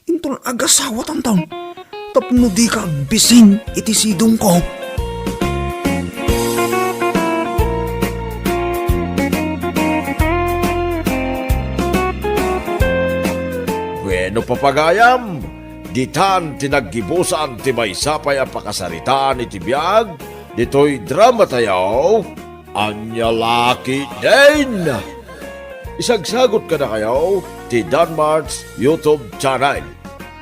intol agasawa tantaw. Tapno di ka bisin iti sidong ko.
Bueno papagayam, ditan tinaggibusan ti may sapay ang pakasaritaan iti biyag, dito'y drama tayo, anya laki din. Isagsagot ka na kayo ti Danmar's YouTube channel.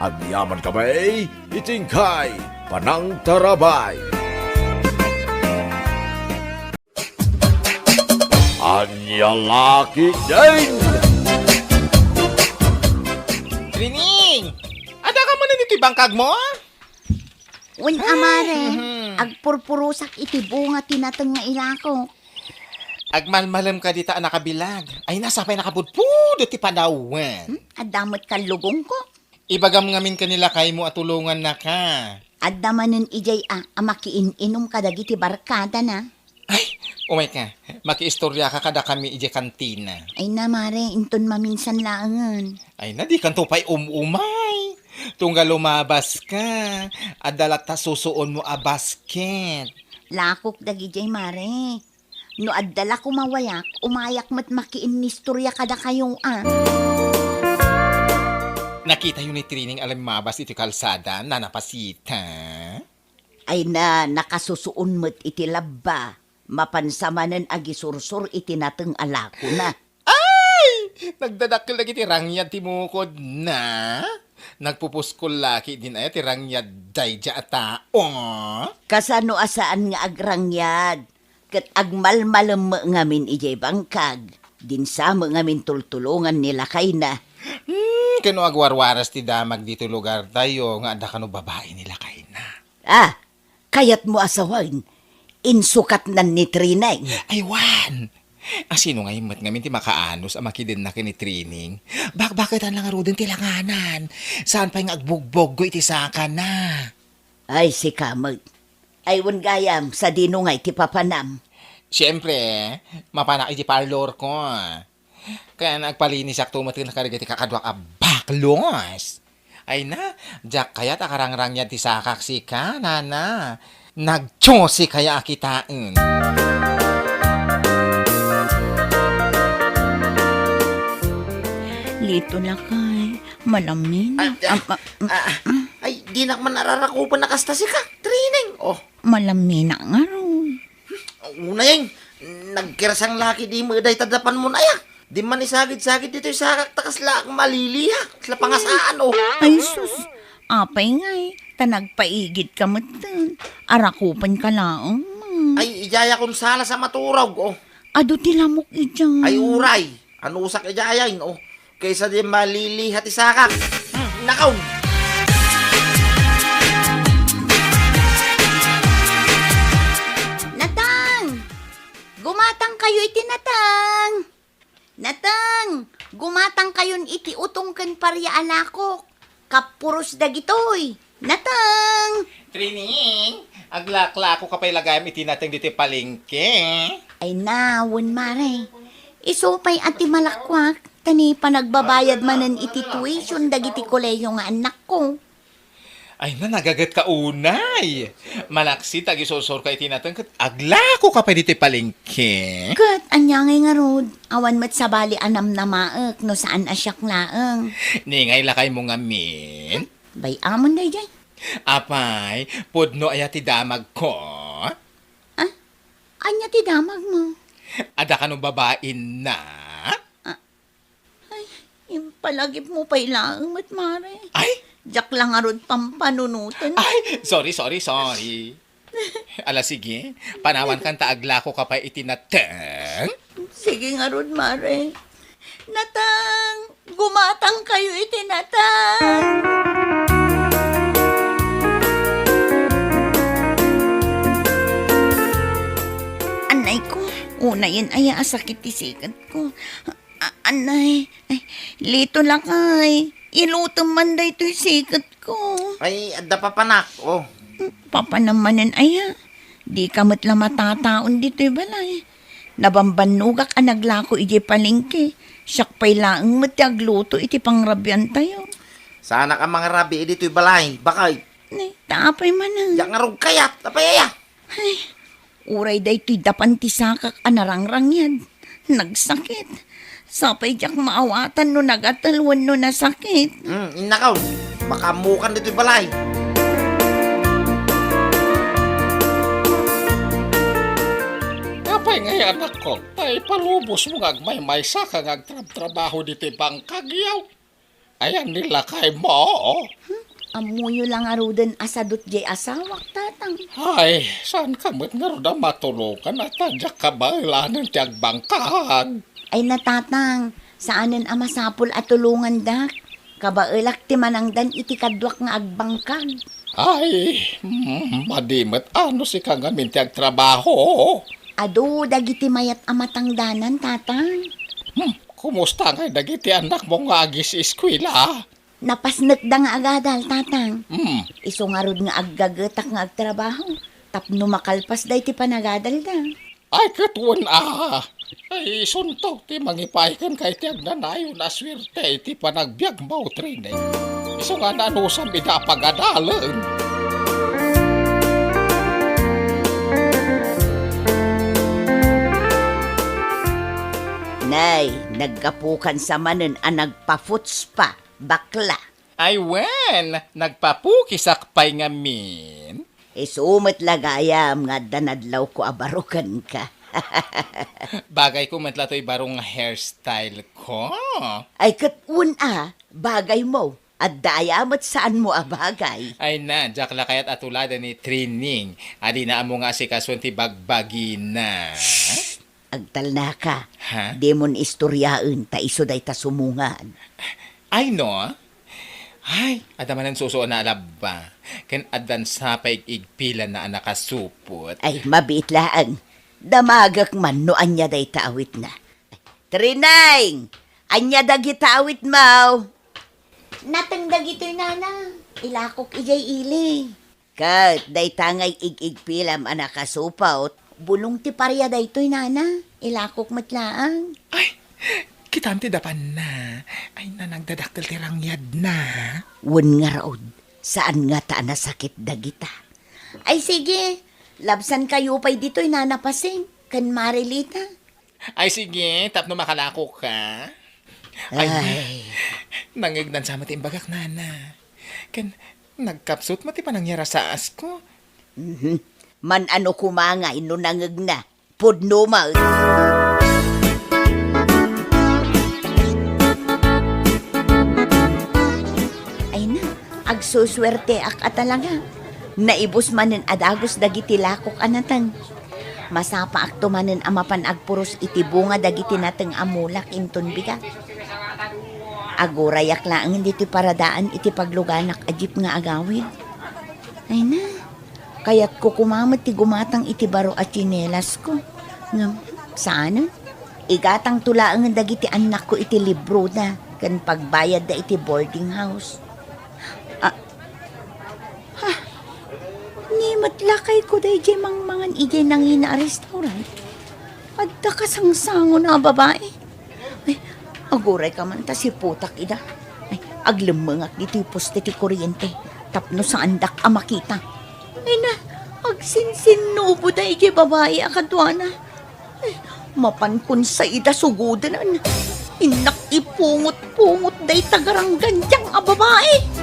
Ang yaman kamay, itingkay, panang tarabay. Anya laki din.
Rining! Ada ka man iti bangkag mo?
Wen amare, agpurpurusak iti bunga tinateng nga ilako.
Agmalmalam ka dita nakabilag. Ay nasapay nakabudpud iti panawan.
Adamot ka lugong ko.
Ibagam ngamin kanila kay mo at tulungan na ka.
At damanin ijay makiin-inom ka dagiti barkada na.
Ay, umay ka. Makiistorya ka kada kami ije kantina.
Ay na mare, inton maminsan laangan.
Ay na, di kanto pa'y umay. Tunggal lumabas ka. Adalat ta susuon mo a basket.
Lakok dagijay mare. No addala ko mawayak, umayak mat makiin ni istorya kada kayo
Nakita yun ni Trining alam mabas iti kalsada na napasita.
Ay na, nakasusuon mo't iti labba. Mapansamanan agi sursur iti nateng alako na.
Nagdadakil lagi ti rangyad ti mukod na. Nagpupuskol laki din ay ti rangyad dayja tao.
Kasano asaan nga agrangyad. Kat agmalmalam ngamin ijay bangkag. Dinsamo ngamin tultulungan nila kay na.
Kano agwarwaras ti damag dito lugar tayo nga ada kano babae nila kay na.
Kayat mo asawan. Insukat nan ni Trinay.
Aywan! Sino nga imat ngamin ti makaanos ang makidin na kini Trining? Bakit ang lang din tilanganan? Saan pa yung agbugbog ko iti saka na?
Ay, si Kamag. Aywan gayam sa dinungay ti papanam.
Siyempre, mapanak iti parlor ko. Kaya nagpalinis ak tumating na karigati kakadwak a baklos. Ay na, jak kaya takarangrang yan ti sakak si ka, nana. Nagtyosi kaya akitain.
Lito na kay, malamin.
Ay, di na man nararakupan na kasta si ka, Trining. Oh,
Malamin na nga ron.
una yung nagkirasang laki di mo day tadapan mo na ya. Di man isagid-sagid dito yung sakak takas laang maliliha. Sila pangasaan, oh.
Ay sus, apay ngay, tanagpaigid ka mo dun. Arakupan ka lang.
Ay, ijaya kong sala sa maturog, oh.
Ado tilamok ijang.
Ay, uray. Ano usak ijayain, oh. Kaysa di maliliha ti sakak. Nakaw.
Natang! Gumatang kayo iti natang! Natang! Gumatang kayon iti utongken parya alakok. Kapuros dagitoy. Natang!
Trining, aglaklako ka pa ilagayam iti nating dito palengke.
Ay nawon mare. Isupay ati malakwak. Tani pa nagbabayad manan iti tuition dagiti koleyo nga anak ko.
Ay na, nagagat ka unay. Malaksi, tagisosor ka iti natin. Aglako ka pa dito palengke.
Kat, anyangay nga rod. Awan mat sabali anam na maek no saan asyak laeng.
Ningay lakay mo nga min.
Bay amon day jay.
Apay, pudno ay ati damag ko.
Anya ti damag mo.
Ada ka nung babain na.
Yung palagip mo pa ilaang mat mare.
Ay!
Jak lang nga rod pampanunutan.
Ay! Sorry. Ala, sige. Panawan kang taaglako ka pa itinateng.
Sige nga rod mare. Natang! Gumatang kayo itinatang! Anay ko, una yan ay asakit isikat ko. Anay, lito lang kay. Ilutang man da ito'y sikat ko.
Ay, adda pa panak, oh.
Papa namanan aya. Di kamot lang matataon dito'y balay. Nabambanugak ang naglako iti palengke. Siyak pa'y laang matiagluto iti pangrabyan tayo.
Sana ka mga rabi dito'y balay. Bakay.
Tapay man
Yak nga rog kayat. Tapayaya.
Ay, uray da ito'y dapantisakak anarangrang yan. Nagsakit. Sapay jak maawatan no nagatalwan no nasakit.
Nakaw. Makamukan dito'y balay.
Apay ngay anak ko, tay palubos mo ngagmay-may sa kang agtrabaho dito bangkagyaw. Ayan nila kay mo.
Amuyo lang arudan asadot jay asawak tatang.
Ay, saan ka mo't nga rin matulungan at tadyak ka ba ilanan ti agbangkag?
Ay natatang, saanan amasapol at tulungan dak. Kabailak ti manangdan iti kadwak nga agbangkag.
Ay, madimet ano si kang amin ti agtrabaho.
Ado, dagiti mayat amatangdanan tatang.
Kumusta nga dagiti anak mo nga agis eskwela?
napasnek da nga agadal, tatang.
Hmm,
Iso nga rod nga aggagatak nga agtrabaho. Tapno makalpas da iti panagadal da.
ay katuan Ay, suntok ti mangipaikan kay ti agnanayon na swerte ti panagbiag mo training. Iso nga nanusam idapagadalan.
Nay, nagkapukan sa manen ang nagpa-foots pa, bakla.
Ay wen, nagpapukisakpay nga min.
Isumat lagayam nga danadlaw ko abarukan ka.
Bagay ko matla to'y barong hairstyle ko.
Ay katun bagay mo. At dayamat saan mo abagay.
Ay na, jakla kaya't atulada ni training. Adi na amo nga si kaswan ti bagbagi na.
Agtal na ka.
Ha?
Demon istoryaan ta iso day ta sumungan.
Ay no? Ay, adamanan suso na alaba. Ken adan sa paigigpilan na nakasupot.
Ay mabit laang. Damagak man no anya day taawit na. Trinay! Anya dagi taawit mo.
Natangdag ito'y nana. Ilakok ijay ili.
Kat, day tangay igigpilam ang nakasupaut.
Bulong ti parya da ito'y nana. Ilakok matlaang.
Ay, kitanti dapan na. Ay na nagdadaktil ti rangyad na.
Wan nga raod, saan nga ta nasakit dagita?
Ay sige, labsan kayo pa'y dito'y nanapasing. Kan Marilita.
Ay sige, tapno makalako ka. Ay. Nangigdan sa mati imbagak nana. Ken nagkapsut mati panangyara sa asko.
Man ano kumanga ino nangag na. Pudno ma.
Ay na, agsuswerte ak atalaga.
Naibos manen adagos dagiti lakok anatan. Masapa akto manen amapan agpuros iti bunga dagiti nateng amulak inton bigat. Agurayak laang hindi ti paradaan iti pagluganak ajip nga agawid. Ay na, kaya't ko kumamat ti gumatang iti baro at chinelas ko. Ngam, sana? Igatang tulaang dagiti anak ko iti libro na, kan pagbayad da iti boarding house.
Ni matlakay ko day jay mangmangan ijay nang ina restaurant. At kasangsango na babae.
Ay, aguray ka man ta si putak ida. Ay, aglemengak dito poste ti kuryente. Tapno sa andak makita.
Ay na, agsinsinubo da ijay babae akadwana. Ay, mapankun sa ida sugudanan. Inak ipungot-pungot day tagaranggan diyang babae.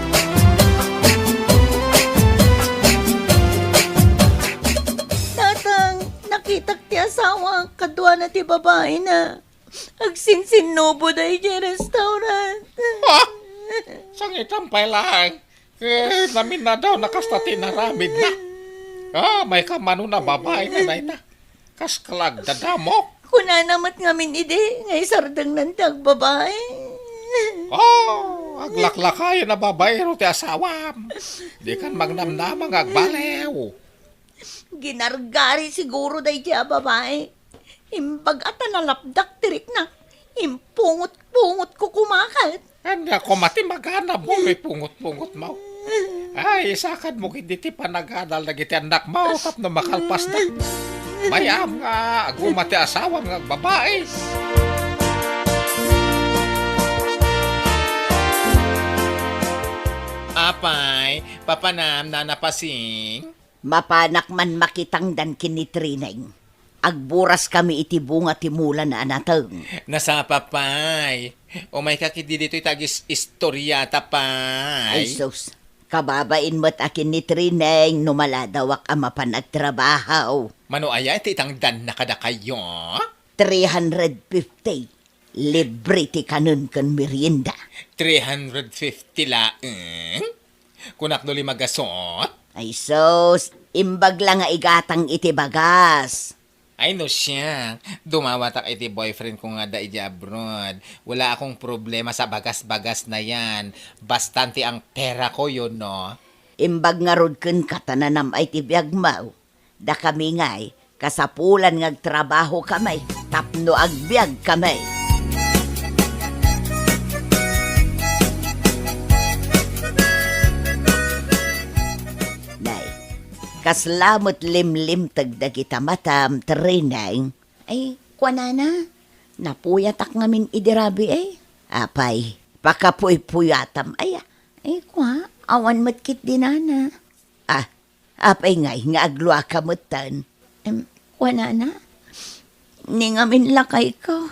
Nakitak ti asawa, kadwa na ti babae na. Agsinsinubo da iti restaurant.
Sangitang lang. Namin na daw nakastati naramid na. May kamano na babae na na. Kas kalagdada mo.
Kuna namat ngamin ide, ngay sardang nantag babae.
Aglaklakayan na babae ro ti asawam. Di kan magnamnamang agbalew.
Ginargari siguro day siya babae. Imbag at nalapdak tirik na. Impungot-pungot ko kumakat.
Anya ko mati magana mo may pungot-pungot mo. Ay, sakad mo hindi ti panagadal na giti anak mo tapno makalpas na. Mayam nga, agumati asawa nga babae.
Apay, papanam na napasing.
Mapanak man makitang dan kinitrineng. Agburas kami iti bunga ti mula na anateng.
Nasa papay. O may kakidi dito'y tagis istorya tapay.
Ay sus, kababain mo't akin ni Trineng numaladawak ama pa nagtrabaho.
Mano aya, iti itang dan na kada kayo?
350. Libre ti kanun kan merienda.
350 laeng? Kunak no limagasot?
Ay sus, imbag lang nga igatang iti bagas.
Ay no siya, dumawatak iti boyfriend ko nga da iti abroad. Wala akong problema sa bagas-bagas na yan. Bastante ang pera ko yun, no?
Imbag nga rod ken katananam ay ti biagmaw. Da kami nga'y, kasapulan ngagtrabaho kamay, tapno agbiag kamay. Kaslamot limlim tagdagita matam trineng.
Ay, kwanana. Napuyatak ngamin idirabi
Apay, pakapuy-puyatam aya.
Ay, kwa. Awan matkit dinana.
Apay ngay nga agluwa kamutan.
Kwanana. Ningamin lakay ko.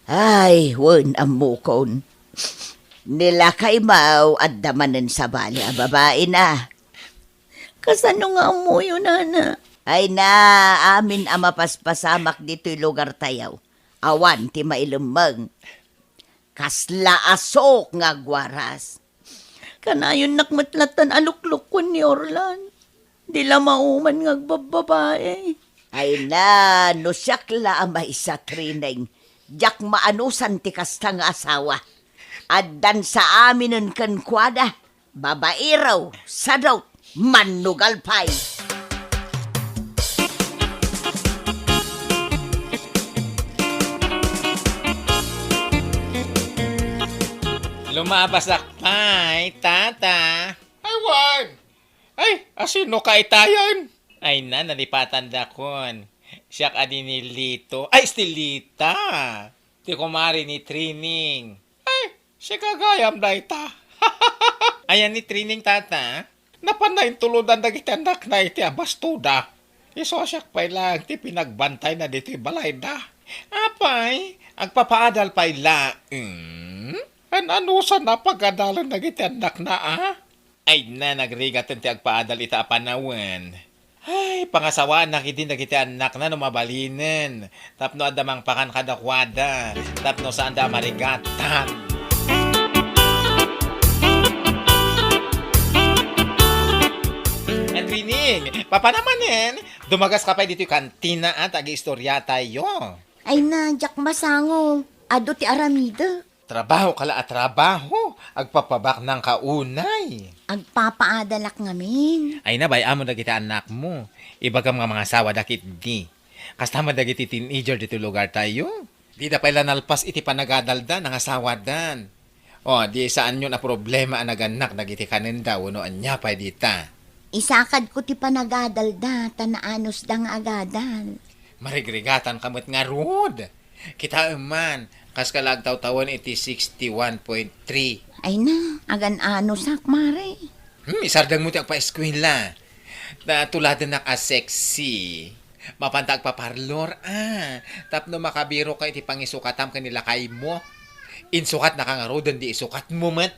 Ay, wen amukon. Nilakay mau at damanan sa bali a babae na.
Kasano nga umuyo, nana?
Ay na, amin ang mapaspasamak dito'y lugar tayaw. Awan ti mailumang. Kasla asok nga gwaras.
Kanayon nakmatlatan aluklok ko ni Orlan. Di la mauman nga agbababae.
Ay na, no siyakla ang maisa trineng. Diyak maanusan ti kasta nga asawa. Addan sa aminon kan kwada. Babairaw, sadaw, manugal pay.
Lumabasak pay, tata.
Ay, wan! Ay, asino ka itayon?
Ay na, nalipatan da kon. Siyak adi ni Lito. Ay, Stilita. Ti kumari ni Trining.
Ay, si kagayam na ita.
Ayan ni Trining, tata.
Napanayin tuludan na gitanak na iti abastuda. Isosyak pa lang ti pinagbantay na dito balay da.
Apay, agpapaadal pay la.
Anusan na pagadalan na gitanak na
Ay na, nagrigat ti agpaadal ita apanawan. Ay, pangasawaan na kiti nagiti anak na numabalinan. Tapno adamang pakan kadakwada. Tapno saan da marigatan. Trining, papa namanen, dumagas ka pa dito yung kantina at ag-istorya tayo.
Ay na, jak masangong. Ado ti aramida.
Trabaho kala at trabaho, agpapabak ng kaunay.
Agpapaadalak ngamin.
Ay na, bayamo na kita anak mo. Iba ka mga asawa dakit di. Kastama dagiti teenager dito lugar tayo. Di da pala nalpas iti panagadalda ng asawa dan. O, di saan yun na problema ang naganak dagiti kanin daw, no anya pa dita.
Isakad ko ti panagadalda, tanaanos da nga agadal.
Marigrigatan kamot nga rod. Kita man, kas kalagtaw-tawan iti 61.3.
Ay na, agan ano sak, mare.
Isardang mo ti agpa-eskwela. Na tuladan na ka-sexy. Mapantag pa parlor, Tapno makabiro ka iti pangisukatam kanila kay mo. Insukat na kang rodan di isukat mo matan.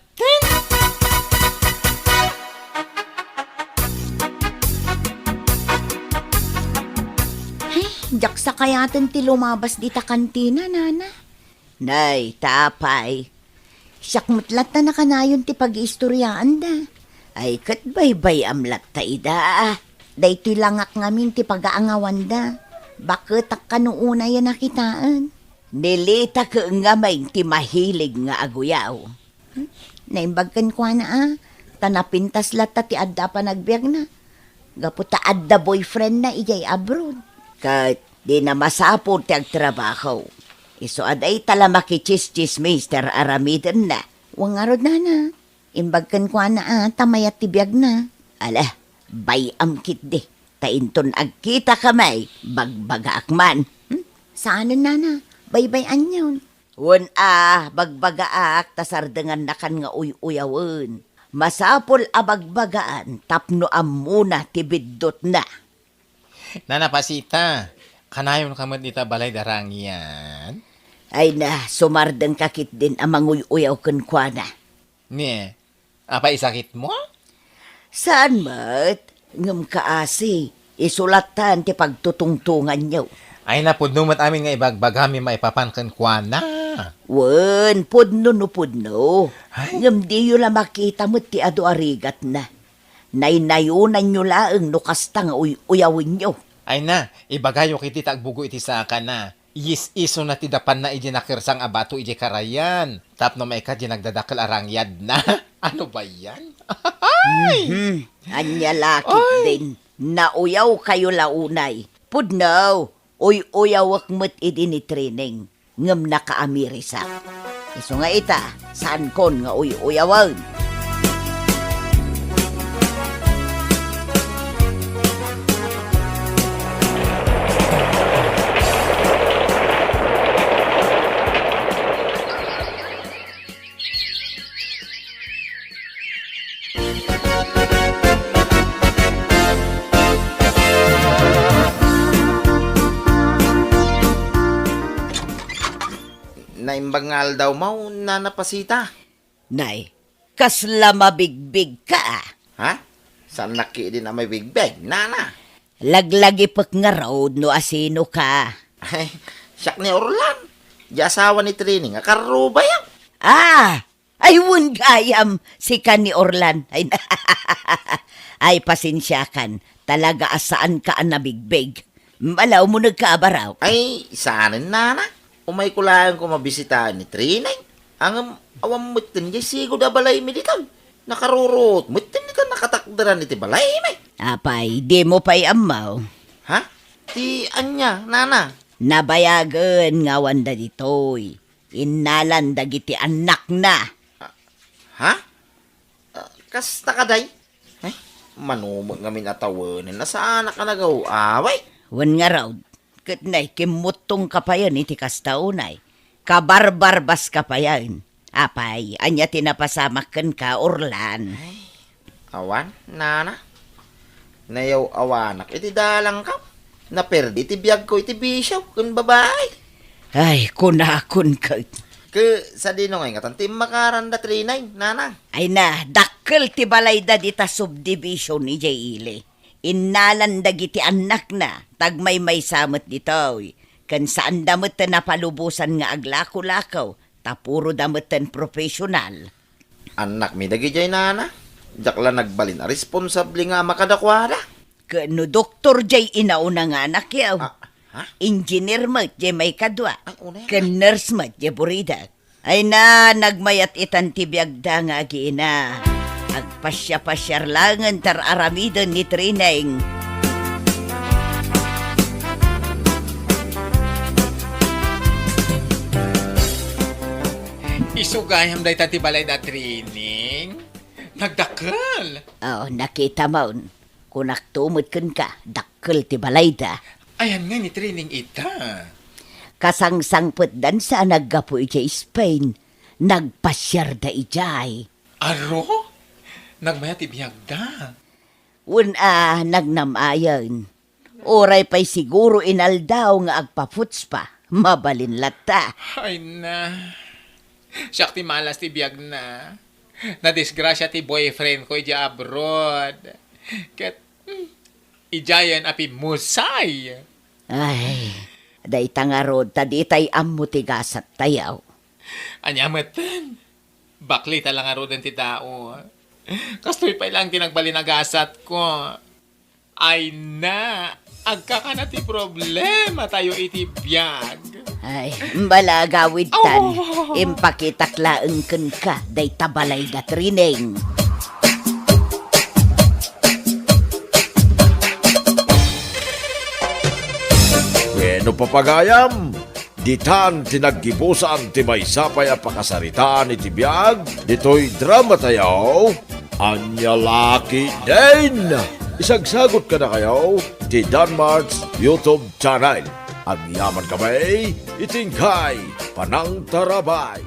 Jak sa kayatan ti lumabas di ta kantina, nana.
Nay, tapay.
Siyak matlat na nakanayon ti pag-iistoryaan da.
Ay katbaybay amlat ta ida.
Daytoy langak ngamin ti pag-aangawan da. Bakit ak kanuuna yan nakitaan?
Nilita ka nga may ti mahilig nga aguyaw.
Naimbagkan ko na Tanapintas lata ti adda pa nagbiag na. Gaputa adda boyfriend na ijay abroad.
Kahit di na masapod ti agtrabaho. Iso aday tala makichis-chis Mr. Aramiden na.
Wangarod na. Imbagkan ko na tamayat ti biag na.
Ala, bayam kit di. Tainton agkita kamay, bagbaga akman.
Saan na? Baybay-an yun.
Bagbagaak, tasardangan na kan nga uy-uyawan. Masapol abagbagaan, tapno amuna tibidot na.
Nanapasita, kanayon ka man dita balay darang yan?
Ay na, sumardang kakit din amang uy-uyaw kunkwana.
Nye, apa isakit mo?
Saan mat? Ngam kaasi, isulatan ti pagtutungtungan niyo.
Ay na, pudno mat amin nga ibagbagami maipapankan kwa na.
Wen, pudno no pudno. Ngam di yun la makita mo ti ado arigat na. Naynayunan nyo laeng no kasta nga uyawin nyo.
Ay na, ibagayo kiti tagbugo iti saka na. Iso na ti dapan na iji nakirsang abato iji karayan. Tapno maika di nagdadakil arangyad na. Ano ba yan?
Anya lakit din. Nauyaw kayo launay. Pudno, uyawak mo't idi ni training. Ngam nakaamirisak. Iso nga ita, saan kon nga uyawan?
Naimbangal daw mau nanapasita.
Nay, kasla mabigbig ka ah.
Ha? Saan naki din na may big bag, nana?
Laglagi pek nga road no asino ka.
Ay, siyak ni Orlan. Di asawa ni Trini nga karuba yan.
Ah, ay wun gayam si ka ni Orlan. Ay, ay pasensya kan, talaga asaan ka ang nabigbig. Malaw mo nagkaabaraw.
Ay, saanin nana? Umay ko lang ko mabisita ni Trini. Ang awam mutin di sigo da balay mi dito. Nakarurot mutin ni ka nakatakdaran ni ti balay mi.
Apay, di mo pa'y amaw.
Ha? Ti anya, nana?
Nabayagan nga wanda ditoy. Inalan dagiti anak na.
Ha? Kasta ka day? Ay, manumag ngamin atawanin na saan ka nag-away?
Wan nga raw, katnay kimutong kapayan iti kastaunay. Kabarbarbas kapayan. Apay, anya tinapasamakan ka, Orlan.
Awan, nana? Nayaw awanak, iti dalang ka. Naperdi, iti biyag ko, iti bisyaw, kun babae.
Ay, kunakun ka.
Ke, sa dino ngay nga, tantim makaranda trinay, nana.
Ay na, dakkel ti balay da dita subdivision ni Jayle. Inalan dagiti anak na, tagmay may samot dito. Kan saan damutan na palubusan nga aglako-lakaw, tapuro damutan profesional.
Anak mi dagi jay nana. Jakla nagbalin a responsable nga makadakwada.
Kano doktor jay inauna nga anak yaw.
Ha?
Engineer mat jay may kadwa.
Ay, una yan.
Kan nurse mat jay burida. Ay na, nagmayat itan tibiyagda nga giina. Agpasya-pasyar langan tar aramidon ni Trineng.
Isugayam day tati balay na training. Nagdakal.
Oh, nakita mo. Kunak tumot kun ka, dakkel ti balay da.
Ayan nga ni training ita.
Kasangsangput dan sa naggapo ijay Spain. Nagpasyar da ijay.
Aro? Nagmayat ibiyag da.
Una, nagnamayan. Oray pa'y siguro inaldaw nga agpaputs pa. Mabalin lata.
Ay na. Siyak ti malas ti biyag na. Nadisgrasya ti boyfriend ko ija abroad. Ket, ijayan api musay.
Ay, day tangarod, taditay ammutigasat tayaw.
Anyamatan. Bakli talang arodan ti tao. Kastoy pa ilang tinagbalinagasat ko. Ay na, agka na ti problema tayo iti biyag.
Ay, mbala gawid tan. Impakitaklaan kun ka, day tabalay da Trineng.
Bueno papagayam, ditan tinaggibusan ti may sapay a pakasaritaan iti biyag, dito'y drama tayo, anya laki din. Isagsagot ka na kayo, ti Danmarks YouTube channel. Ang yaman kamay, itingkay, panang tarabay.